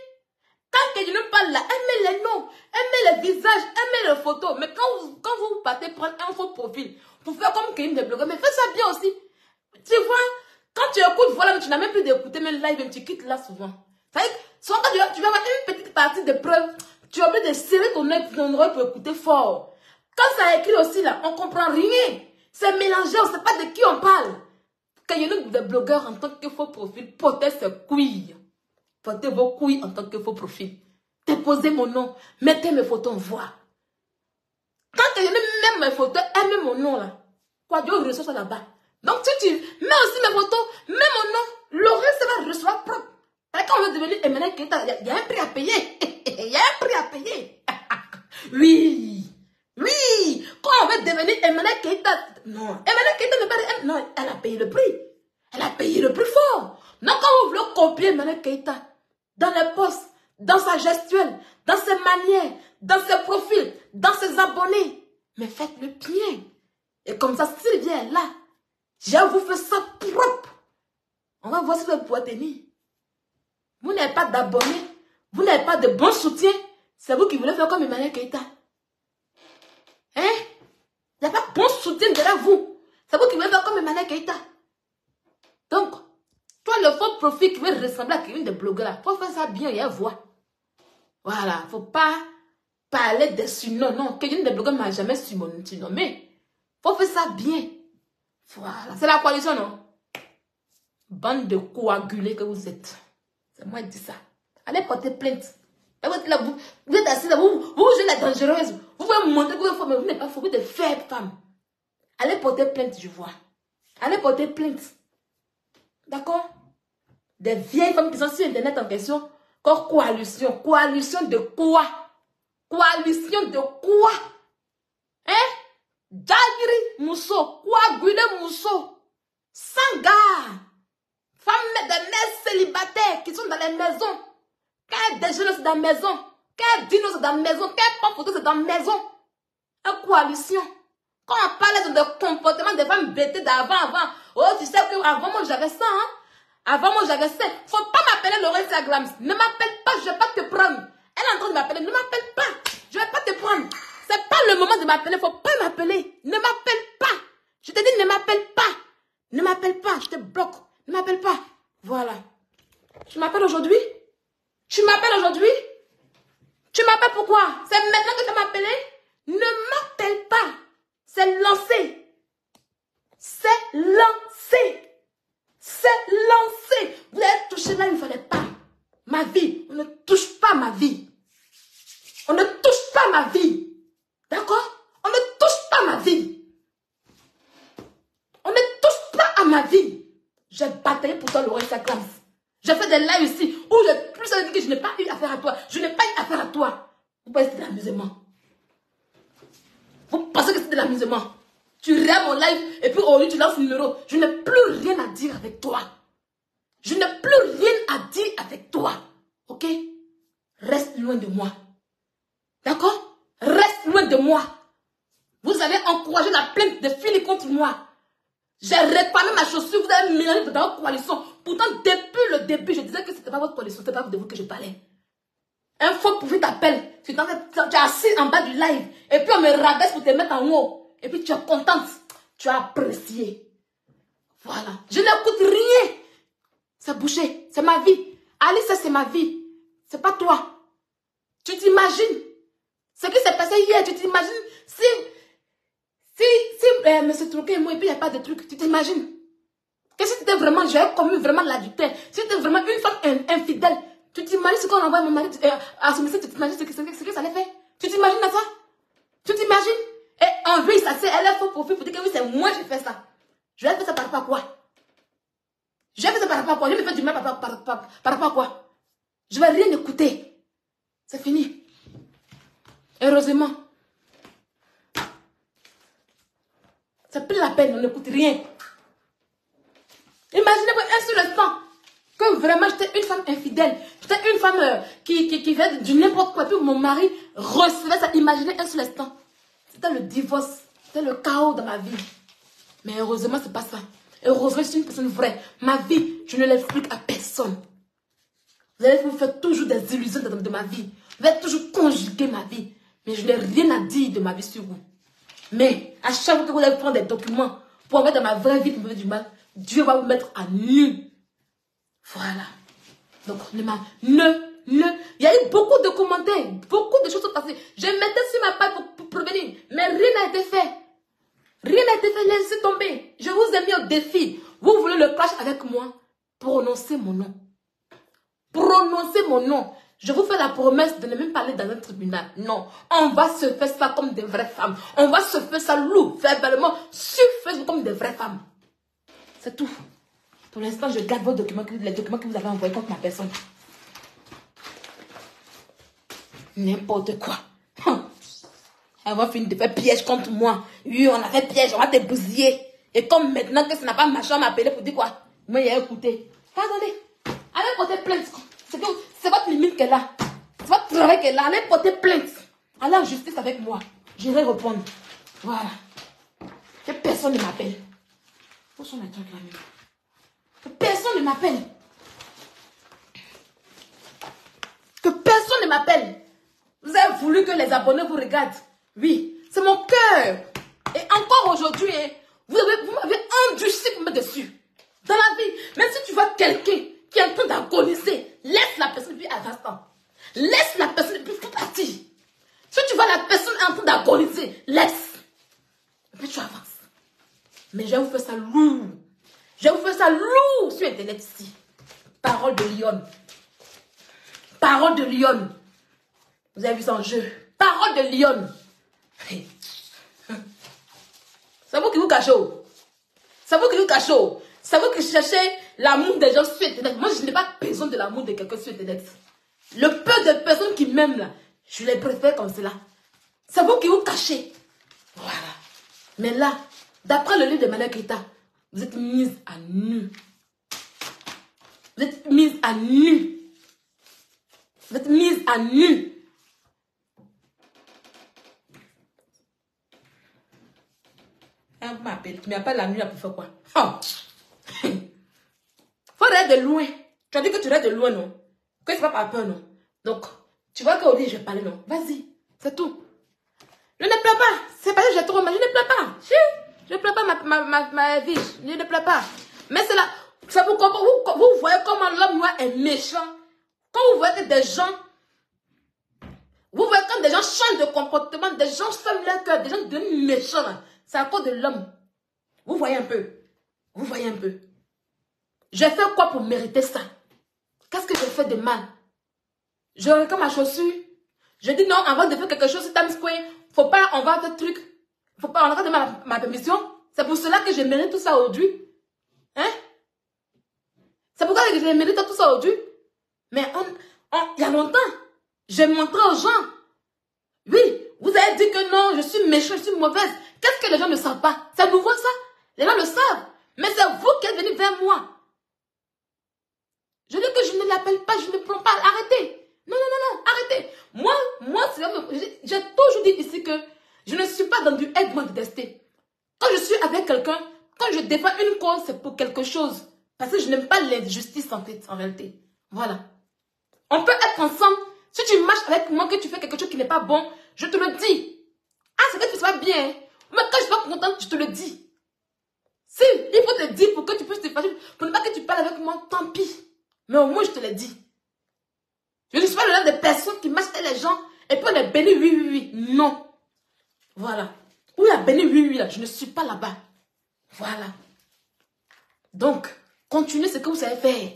Quand quelqu'un parle là, elle met les noms, elle met les visages, elle met les photos. Mais quand vous partez prendre un faux profil, pour faire comme qu'il y ait des blogueurs, mais faites ça bien aussi. Tu vois, quand tu écoutes, voilà, mais tu n'as même plus d'écouter même live, même tu quittes là souvent. Ça veut dire, souvent quand tu vas avoir une petite partie de preuve, tu as oublié de serrer ton oreille pour écouter fort. Quand ça écrit aussi là, on ne comprend rien. C'est mélangé, on ne sait pas de qui on parle. Quand il y a des blogueurs en tant que faux profil, portez ses couilles. Portez vos couilles en tant que faux profil. Déposez mon nom, mettez mes photos en voix. Quand il y a même mes photos, elle met mon nom là. Quoi, Dieu reçoit ça là-bas. Donc si tu mets aussi mes photos, mets mon nom, l'oreille ça va recevoir propre. Quand on veut devenir Emmanuel Keita, il y a un prix à payer. Il y a un prix à payer. Oui. Oui. Quand on veut devenir Emmanuel Keita, non. Emmanuel Keita n'est pas... Non, elle a payé le prix. Elle a payé le prix fort. Donc quand vous voulez copier Emmanuel Keita, dans les posts, dans sa gestuelle, dans ses manières, dans ses profils, dans ses abonnés, mais faites-le bien. Et comme ça, s'il vient là, je vous fais ça propre. On va voir si vous pouvez tenir. Vous n'avez pas d'abonnés. Vous n'avez pas de bon soutien. C'est vous qui voulez faire comme Emmanuel Keita. Hein? Il n'y a pas de bon soutien derrière vous. C'est vous qui voulez faire comme Emmanuel Keita. Donc, toi, le faux profil qui veut ressembler à quelqu'un de blogueur, il faut faire ça bien, il y a voix. Voilà, il ne faut pas parler des surnoms. Non, quelqu'un de blogueur ne m'a jamais surnommé. Il faut faire ça bien. Voilà, c'est la coalition, non? Bande de coagulés que vous êtes. C'est moi qui dis ça. Allez porter plainte. Vous êtes assis là, vous êtes la dangereuse. Vous pouvez montrer que vous êtes faux, mais vous n'êtes pas faux, vous êtes de faibles femmes. Allez porter plainte, je vois. Allez porter plainte. D'accord? Des vieilles femmes qui sont sur Internet en question. Comme coalition. Coalition de quoi? Coalition de quoi? Hein? Jagiri Mousso. Coagulé Mousso. Sanga. Femmes, des mères célibataires qui sont dans les maisons. Quand des jeunes, c'est dans la maison. Quand dino, c'est dans la maison. Quand pas photo, c'est dans la maison. Une coalition. Quand on parle de comportement des femmes bêtées d'avant. Oh, tu sais qu'avant, moi, j'avais ça, hein. Avant, moi, j'avais ça. Faut pas m'appeler Laurence Glams. Ne m'appelle pas, je vais pas te prendre. Elle est en train de m'appeler. Ne m'appelle pas. Je vais pas te prendre. C'est pas le moment de m'appeler. Faut pas m'appeler. Ne m'appelle pas. Je te dis, ne m'appelle pas. Ne m'appelle pas. Je te bloque. Ne m'appelle pas. Voilà. Tu m'appelles aujourd'hui? Tu m'appelles aujourd'hui? Tu m'appelles pourquoi? C'est maintenant que tu m'as appelé? Ne m'appelle pas. C'est lancé. C'est lancé. C'est lancé. Vous avez touché là, il ne fallait pas. Ma vie. On ne touche pas ma vie. On ne touche pas ma vie. D'accord? On ne touche pas ma vie. On ne touche pas à ma vie. J'ai bataillé pour toi, Laurence Glams. J'ai fait des lives ici où j'ai plus dit que je n'ai pas eu affaire à toi. Je n'ai pas eu affaire à toi. Vous pensez que c'était de l'amusement? Vous pensez que c'était de l'amusement? Tu regardes mon live et puis au lieu tu lances le numéro. Je n'ai plus rien à dire avec toi. Je n'ai plus rien à dire avec toi. Ok? Reste loin de moi. D'accord? Reste loin de moi. Vous avez encouragé la plainte de filles contre moi. J'ai réparé ma chaussure, vous avez mélangé dans votre coalition. Pourtant, depuis le début, je disais que ce n'était pas votre coalition, ce n'était pas de vous que je parlais. Un faux profil t'appelle. Tu es assis en bas du live. Et puis on me rabaisse pour te mettre en haut. Et puis tu es contente. Tu as apprécié. Voilà. Je n'écoute rien. C'est bouché. C'est ma vie. Alice, c'est ma vie. C'est pas toi. Tu t'imagines. Ce qui s'est passé hier, tu t'imagines. Si M. Troquet et moi, et puis il n'y a pas de truc, tu t'imagines. Que si tu étais vraiment, j'avais commis vraiment l'adultère. Si tu étais vraiment une femme infidèle. Tu t'imagines ce qu'on envoie à mon mari à son médecin, tu t'imagines ce que ça allait faire? Tu t'imagines ça? Tu t'imagines? Et en vrai, ça c'est, elle a faux profil pour dire que oui, c'est moi qui ai fait ça. Je vais faire ça par rapport à quoi? Je vais faire ça par rapport à quoi? Je vais me faire du mal par rapport à quoi? Je vais rien écouter. C'est fini. Heureusement. C'est plus la peine, on n'écoute rien. Imaginez-vous un seul instant que vraiment j'étais une femme infidèle. J'étais une femme qui faisait du n'importe quoi. Puis mon mari recevait ça. Imaginez un seul instant. C'était le divorce. C'était le chaos dans ma vie. Mais heureusement, c'est pas ça. Heureusement, je suis une personne vraie. Ma vie, je ne l'explique à personne. Vous allez vous faire toujours des illusions de ma vie. Vous allez toujours conjuguer ma vie. Mais je n'ai rien à dire de ma vie sur vous. Mais à chaque fois que vous allez prendre des documents pour envoyer dans ma vraie vie, pour me faire du mal, Dieu va vous mettre à nu. Voilà. Donc, il y a eu beaucoup de commentaires, beaucoup de choses sont passées. Je mettais sur ma page pour prévenir, mais rien n'a été fait. Rien n'a été fait, laissez tomber. Je vous ai mis au défi. Vous voulez le clash avec moi? Prononcez mon nom. Prononcez mon nom. Je vous fais la promesse de ne même pas aller dans un tribunal. Non, on va se faire ça comme des vraies femmes. On va se faire ça loup, verbalement, sur Facebook comme des vraies femmes. C'est tout. Pour l'instant, je garde vos documents, les documents que vous avez envoyés contre ma personne. N'importe quoi. Elle va finir de faire piège contre moi. Oui, on a fait piège, on va te bousiller. Et comme maintenant que ça n'a pas marché, on m'a appelé pour dire quoi? Moi, il a écouté. Attendez. Allez porter plainte. C'est votre limite qu'elle a. C'est votre travail qu'elle a. Allez porter plainte. Allez en justice avec moi. J'irai répondre. Voilà. Que personne ne m'appelle. Où sont les trucs là? Que personne ne m'appelle. Que personne ne m'appelle. Vous avez voulu que les abonnés vous regardent. Oui, c'est mon cœur. Et encore aujourd'hui, vous m'avez endurci pour me mettre dessus. Dans la vie, même si tu vois quelqu'un qui est en train d'agoniser, laisse la personne puis avance. Laisse la personne puis partir. Si tu vois la personne en train d'agoniser, laisse. Et puis tu avances. Mais je vais vous faire ça lourd. Je vais vous faire ça lourd sur Internet ici. Parole de Lyon. Parole de Lyon. Vous avez vu ça en jeu. Parole de Lyon. C'est vous qui vous cachez. C'est vous qui vous cachez. C'est vous qui cherchez l'amour des gens sur Internet. Moi, je n'ai pas besoin de l'amour de quelqu'un sur Internet. Le peu de personnes qui m'aiment là, je les préfère comme cela. C'est vous qui vous cachez. Voilà. Mais là, d'après le livre de Mme Keita, vous êtes mise à nu. Vous êtes mise à nu. Vous êtes mise à nu. Tu m'appelles la nuit pour faire quoi? Oh. Faut regarder de loin. Tu as dit que tu regardes de loin, non? Que c'est pas par peur, non? Donc, tu vois qu'au début, je vais parler, non? Vas-y, c'est tout. Je ne pleure pas. C'est parce que j'ai trop mal. Je ne pleure pas. Je ne pleure pas ma vie. Je ne pleure pas. Mais c'est là. C'est pour comprendre. Vous voyez comment l'homme noir est méchant. Quand vous voyez que des gens. Vous voyez quand des gens changent de comportement, des gens ferment leur cœur, des gens deviennent méchants. C'est à cause de l'homme. Vous voyez un peu. Vous voyez un peu. J'ai fait quoi pour mériter ça? Qu'est-ce que j'ai fait de mal? Je regarde ma chaussure. Je dis non, avant de faire quelque chose sur Times Square, faut pas, on va faire des trucs. Faut pas, on va demander ma permission. C'est pour cela que je mérite tout ça aujourd'hui. Hein? C'est pourquoi je mérite tout ça aujourd'hui. Mais il y a longtemps, j'ai montré aux gens. Oui, vous avez dit que non, je suis méchante, je suis mauvaise. Qu'est-ce que les gens ne savent pas? C'est nouveau ça. Les gens le savent. Mais c'est vous qui êtes venus vers moi. Je dis que je ne l'appelle pas, je ne prends pas. Arrêtez. Non, arrêtez. Moi, j'ai toujours dit ici que je ne suis pas dans du aide-moi détester. Quand je suis avec quelqu'un, quand je défends une cause, c'est pour quelque chose. Parce que je n'aime pas l'injustice en fait, en réalité. Voilà. On peut être ensemble Si tu marches avec moi, que tu fais quelque chose qui n'est pas bon, je te le dis. Ah, c'est que tu sois bien. Hein. Mais quand je suis pas contente, je te le dis. Si, il faut te dire pour que tu puisses te fâcher, pour ne pas que tu parles avec moi, tant pis. Mais au moins, je te l'ai dit. Je ne suis pas le genre de personnes qui marchent avec les gens et puis on est béni, oui, oui, oui. Non. Voilà. Où il y a béni, oui, oui, là, je ne suis pas là-bas. Voilà. Donc, continuez ce que vous savez faire.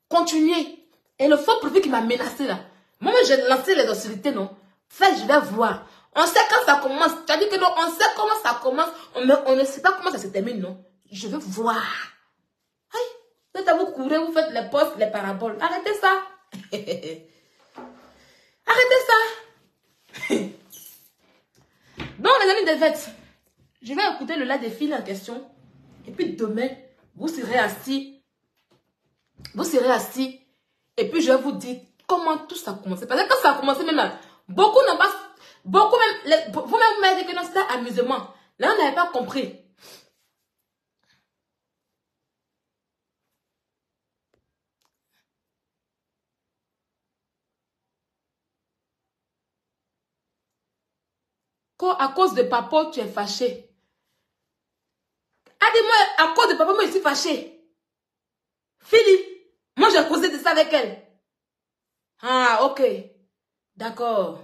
Continuez. Et le faux profil qui m'a menacé là. Moi, j'ai lancé les hostilités, non. Ça, je vais voir. On sait quand ça commence. Tu as dit que non, on sait comment ça commence. On ne sait pas comment ça se termine, non. Je veux voir. Aïe. Vous êtes à vous courir, vous faites les postes, les paraboles. Arrêtez ça. Arrêtez ça. Donc, les amis des fêtes, je vais écouter le live des filles en question. Et puis demain, vous serez assis. Vous serez assis. Et puis je vais vous dire comment tout ça a commencé. Parce que quand ça a commencé, même là, beaucoup n'ont pas. Beaucoup même. Vous-même, vous m'avez dit que non, c'était amusement. Là, on n'avait pas compris. Quand à cause de papa, tu es fâché. Ah, dis-moi, à cause de papa, moi, je suis fâché. Philippe, moi, j'ai causé de ça avec elle. Ah, ok. D'accord.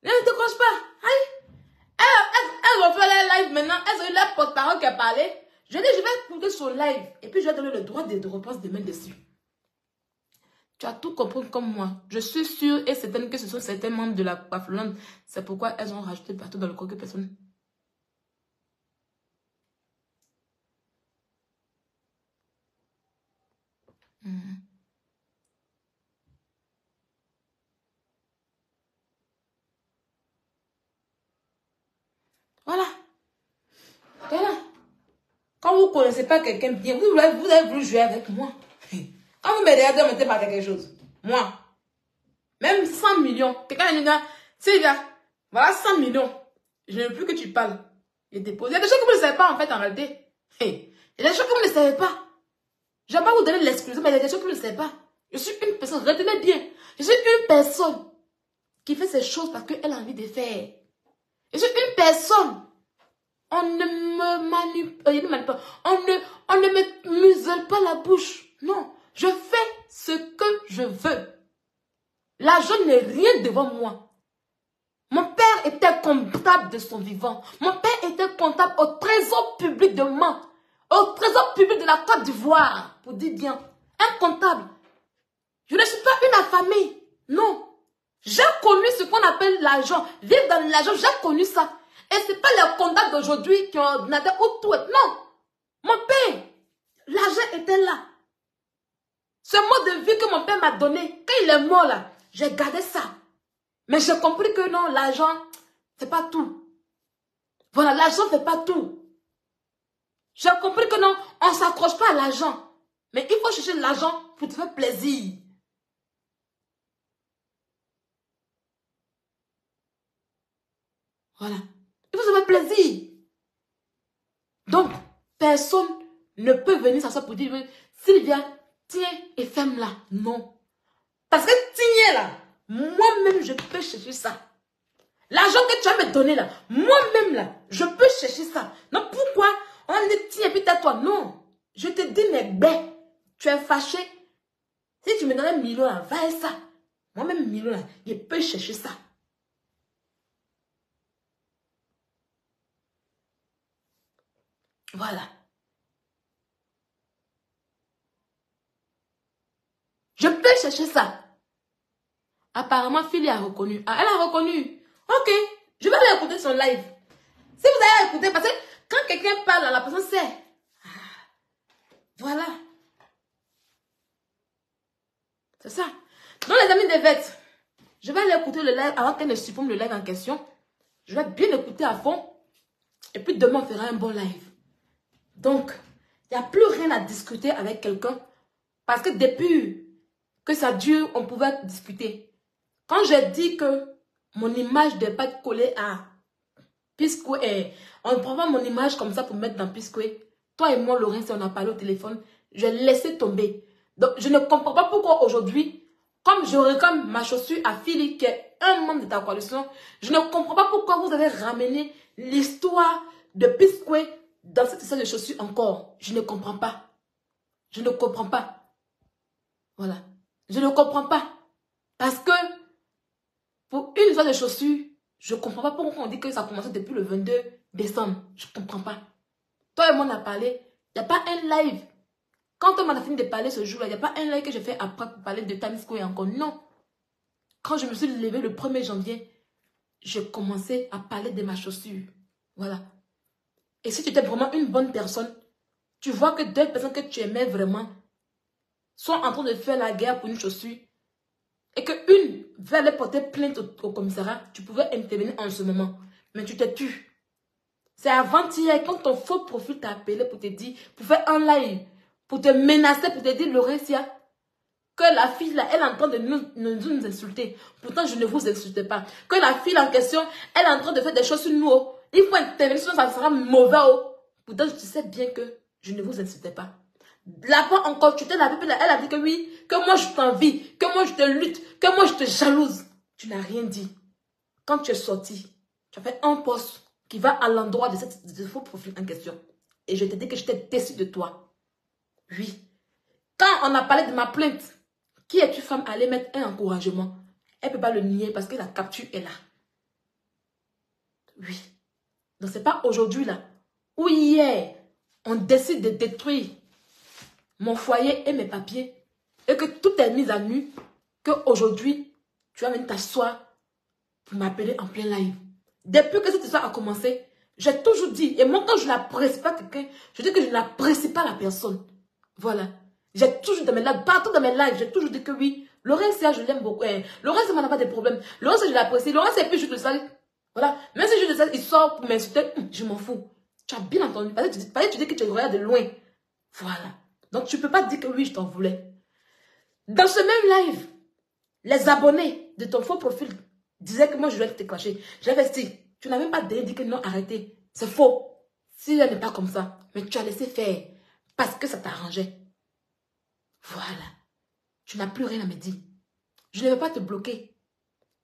Ne te décroche pas. Aïe. Elles vont faire les live maintenant. Elles ont eu la porte-parole qui a parlé. Je dis, je vais écouter son live. Et puis, je vais donner le droit de réponse demain dessus. Tu as tout compris comme moi. Je suis sûre et certaine que ce sont certains membres de la Baflonde. C'est pourquoi elles ont rajouté partout dans le corps que personne. Voilà. Voilà. Quand vous ne connaissez pas quelqu'un bien, vous avez voulu jouer avec moi. Quand vous m'aidez à monter par quelque chose, moi, même 100 millions, quelqu'un me dit, Sylvia, voilà 100 millions, je ne veux plus que tu parles. Il y a des choses que vous ne savez pas en fait en réalité. Il y a des choses que vous ne savez pas. Je ne vais pas vous donner l'exclusion, mais il y a des choses que vous ne savez pas. Je suis une personne, retenez bien, je suis une personne qui fait ces choses parce qu'elle a envie de faire. Je suis une personne. On ne me manipule pas. On ne me muselle pas la bouche. Non, je fais ce que je veux. L'argent n'est rien devant moi. Mon père était comptable de son vivant. Mon père était comptable au trésor public de Mans. Au trésor public de la Côte d'Ivoire. Pour dire bien. Un comptable. Je ne suis pas une affamée. Non. J'ai connu ce qu'on appelle l'argent. Vivre dans l'argent, j'ai connu ça. Et ce n'est pas les comptables d'aujourd'hui qui ont ordinateur ou tout. Non. Mon père, l'argent était là. Ce mode de vie que mon père m'a donné, quand il est mort là, j'ai gardé ça. Mais j'ai compris que non, l'argent, c'est pas tout. Voilà, l'argent ne fait pas tout. J'ai compris que non, on ne s'accroche pas à l'argent. Mais il faut chercher l'argent pour te faire plaisir. Voilà. Il faut se faire plaisir. Donc, personne ne peut venir s'asseoir pour dire, Sylvia, tiens et ferme-la. Non. Parce que tiens là, moi-même, je peux chercher ça. L'argent que tu vas me donner là, moi-même là, je peux chercher ça. Non, pourquoi on dit tiens et puis tais-toi? Non. Je te dis, mais ben, tu es fâché. Si tu me donnes 1 million là, va et ça. Moi-même, 1 million là, je peux chercher ça. Voilà. Je peux chercher ça. Apparemment, Philly a reconnu. Ah, elle a reconnu. Ok. Je vais aller écouter son live. Si vous avez écouté, parce que quand quelqu'un parle, la personne sait. Ah, voilà. C'est ça. Donc, les amis des vêtements, je vais aller écouter le live avant qu'elle ne supprime le live en question. Je vais bien écouter à fond. Et puis demain, on fera un bon live. Donc, il n'y a plus rien à discuter avec quelqu'un. Parce que depuis que ça dure, on pouvait discuter. Quand j'ai dit que mon image ne devait pas être collée à Piscoué, on ne prend pas mon image comme ça pour mettre dans Piscoué. Toi et moi, Laurent, si on a parlé au téléphone, j'ai laissé tomber. Donc, je ne comprends pas pourquoi aujourd'hui, Comme je réclame ma chaussure à Philly, qui est un membre de ta coalition, je ne comprends pas pourquoi vous avez ramené l'histoire de P-Square dans cette histoire de chaussures encore. Je ne comprends pas. Je ne comprends pas. Voilà. Je ne comprends pas. Parce que, pour une histoire de chaussures, je ne comprends pas pourquoi on dit que ça a commencé depuis le 22 décembre. Je ne comprends pas. Toi et moi, on a parlé. Il n'y a pas un live. Quand on a fini de parler ce jour-là, il n'y a pas un live que j'ai fait après pour parler de Times Square encore. Non. Quand je me suis levée le 1er janvier, j'ai commencé à parler de ma chaussure. Voilà. Et si tu étais vraiment une bonne personne, tu vois que deux personnes que tu aimais vraiment sont en train de faire la guerre pour une chaussure et qu'une va aller porter plainte au commissariat, tu pouvais intervenir en ce moment. Mais tu t'es tu. C'est avant-hier, quand ton faux profil t'a appelé pour te dire, pour faire un live, pour te menacer, pour te dire, Laurentia, que la fille là, elle est en train de nous insulter. Pourtant, je ne vous insulte pas. Que la fille en question, elle est en train de faire des choses sur nous. Oh. Il faut intervenir, sinon ça sera mauvais. Oh. Pourtant, tu sais bien que je ne vous insulte pas. Là-bas encore, tu t'es la Bible, elle a dit que oui, que moi je t'envie, que moi je te lutte, que moi je te jalouse. Tu n'as rien dit. Quand tu es sorti, tu as fait un post qui va à l'endroit de ce faux profil en question. Et je t'ai dit que j'étais déçue de toi. Oui. Quand on a parlé de ma plainte, qui es-tu femme à aller mettre un encouragement? Elle ne peut pas le nier parce que la capture est là. Oui. Donc c'est pas aujourd'hui là. Ou hier, on décide de détruire mon foyer et mes papiers, et que tout est mis à nu, qu'aujourd'hui, tu vas venir t'asseoir pour m'appeler en plein live. Depuis que cette histoire a commencé, j'ai toujours dit, et moi quand je n'apprécie pas quelqu'un, je dis que je n'apprécie pas la personne. Voilà. J'ai toujours dans mes lives, partout dans mes lives, j'ai toujours dit que oui, Laurentia, je l'aime beaucoup. Laurentia, on n'a pas de problème. Laurentia, je l'apprécie. Laurentia, et puis juste de ça. Voilà. Même si juste de ça, il sort pour m'insulter, je m'en fous. Tu as bien entendu. Parce que tu dis que tu regardes de loin. Voilà. Donc, tu ne peux pas dire que oui, je t'en voulais. Dans ce même live, les abonnés de ton faux profil disaient que moi, je dois te clasher. J'avais dit, tu n'as même pas dit que non, arrêtez. C'est faux. Si elle n'est pas comme ça, mais tu as laissé faire parce que ça t'arrangeait. Voilà. Tu n'as plus rien à me dire. Je ne vais pas te bloquer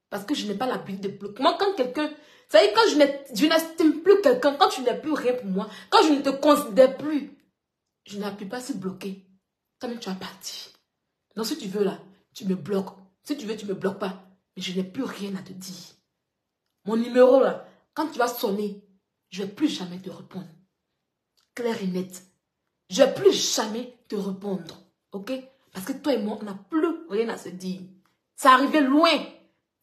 parce que je n'ai pas l'habitude de bloquer. Moi, quand quelqu'un... Ça veut dire, quand je n'estime plus quelqu'un, quand tu n'es plus rien pour moi, quand je ne te considère plus, je n'appuie pas sur bloquer. Toi-même, tu as parti. Donc, si tu veux, là, tu me bloques. Si tu veux, tu ne me bloques pas. Mais je n'ai plus rien à te dire. Mon numéro, là, quand tu vas sonner, je ne vais plus jamais te répondre. Clair et net. Je ne vais plus jamais te répondre. Ok? Parce que toi et moi, on n'a plus rien à se dire. C'est arrivé loin.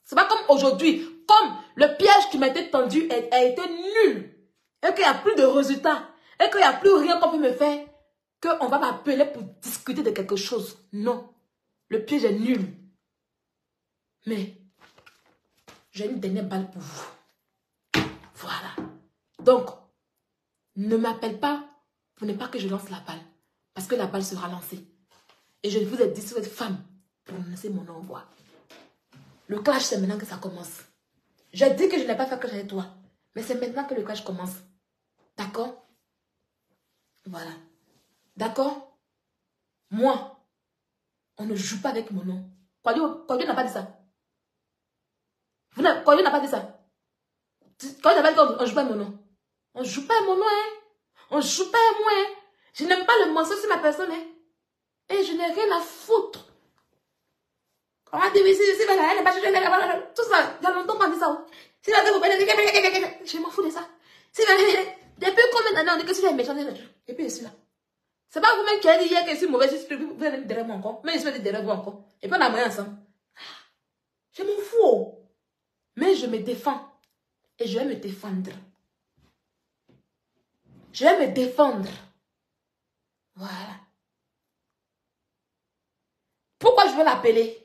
C'est pas comme aujourd'hui. Comme le piège qui m'a été tendu a été nul. Et qu'il n'y a plus de résultats. Et qu'il n'y a plus rien qu'on peut me faire. Qu'on va m'appeler pour discuter de quelque chose. Non. Le piège est nul. Mais, j'ai une dernière balle pour vous. Voilà. Donc, ne m'appelle pas pour ne pas que je lance la balle. Parce que la balle sera lancée. Et je vous ai dit, si vous êtes femme, prononcez mon envoi. Le clash, c'est maintenant que ça commence. J'ai dit que je n'ai pas fait clash avec toi. Mais c'est maintenant que le clash commence. D'accord? Voilà. D'accord? Moi, on ne joue pas avec mon nom. Kwadio n'a pas dit ça. Kwadio n'a pas dit ça. Kwadio n'a pas dit qu'on ne joue pas avec mon nom. On ne joue pas avec mon nom, hein. On ne joue pas avec moi, hein. Je n'aime pas le mensonge sur ma personne, hein. Et je n'ai rien à foutre. On va dire, tout ça, il y a longtemps qu'on dit ça. Je m'en fous de ça. Depuis combien d'années on dit que si elle est méchante, et puis je suis là. C'est pas vous-même qui avez dit hier que je suis mauvaise, vous allez me derrière moi encore. Mais je vais dire derrière vous encore. Et puis on a moyen ensemble. Je m'en fous. Mais je me défends. Et je vais me défendre. Je vais me défendre. Voilà. Pourquoi je vais l'appeler?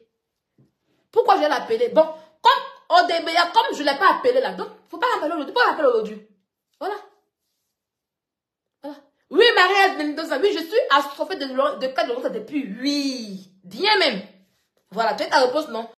Pourquoi je vais l'appeler? Bon, comme Odebea, comme je ne l'ai pas appelé là, donc il ne faut pas l'appeler aujourd'hui. Pourquoi l'appeler aujourd'hui? Voilà. Voilà. Oui, Maria Mendoza, oui, je suis astrophée de cas de Laurence depuis. Oui. Bien même. Voilà, tu as ta réponse, non?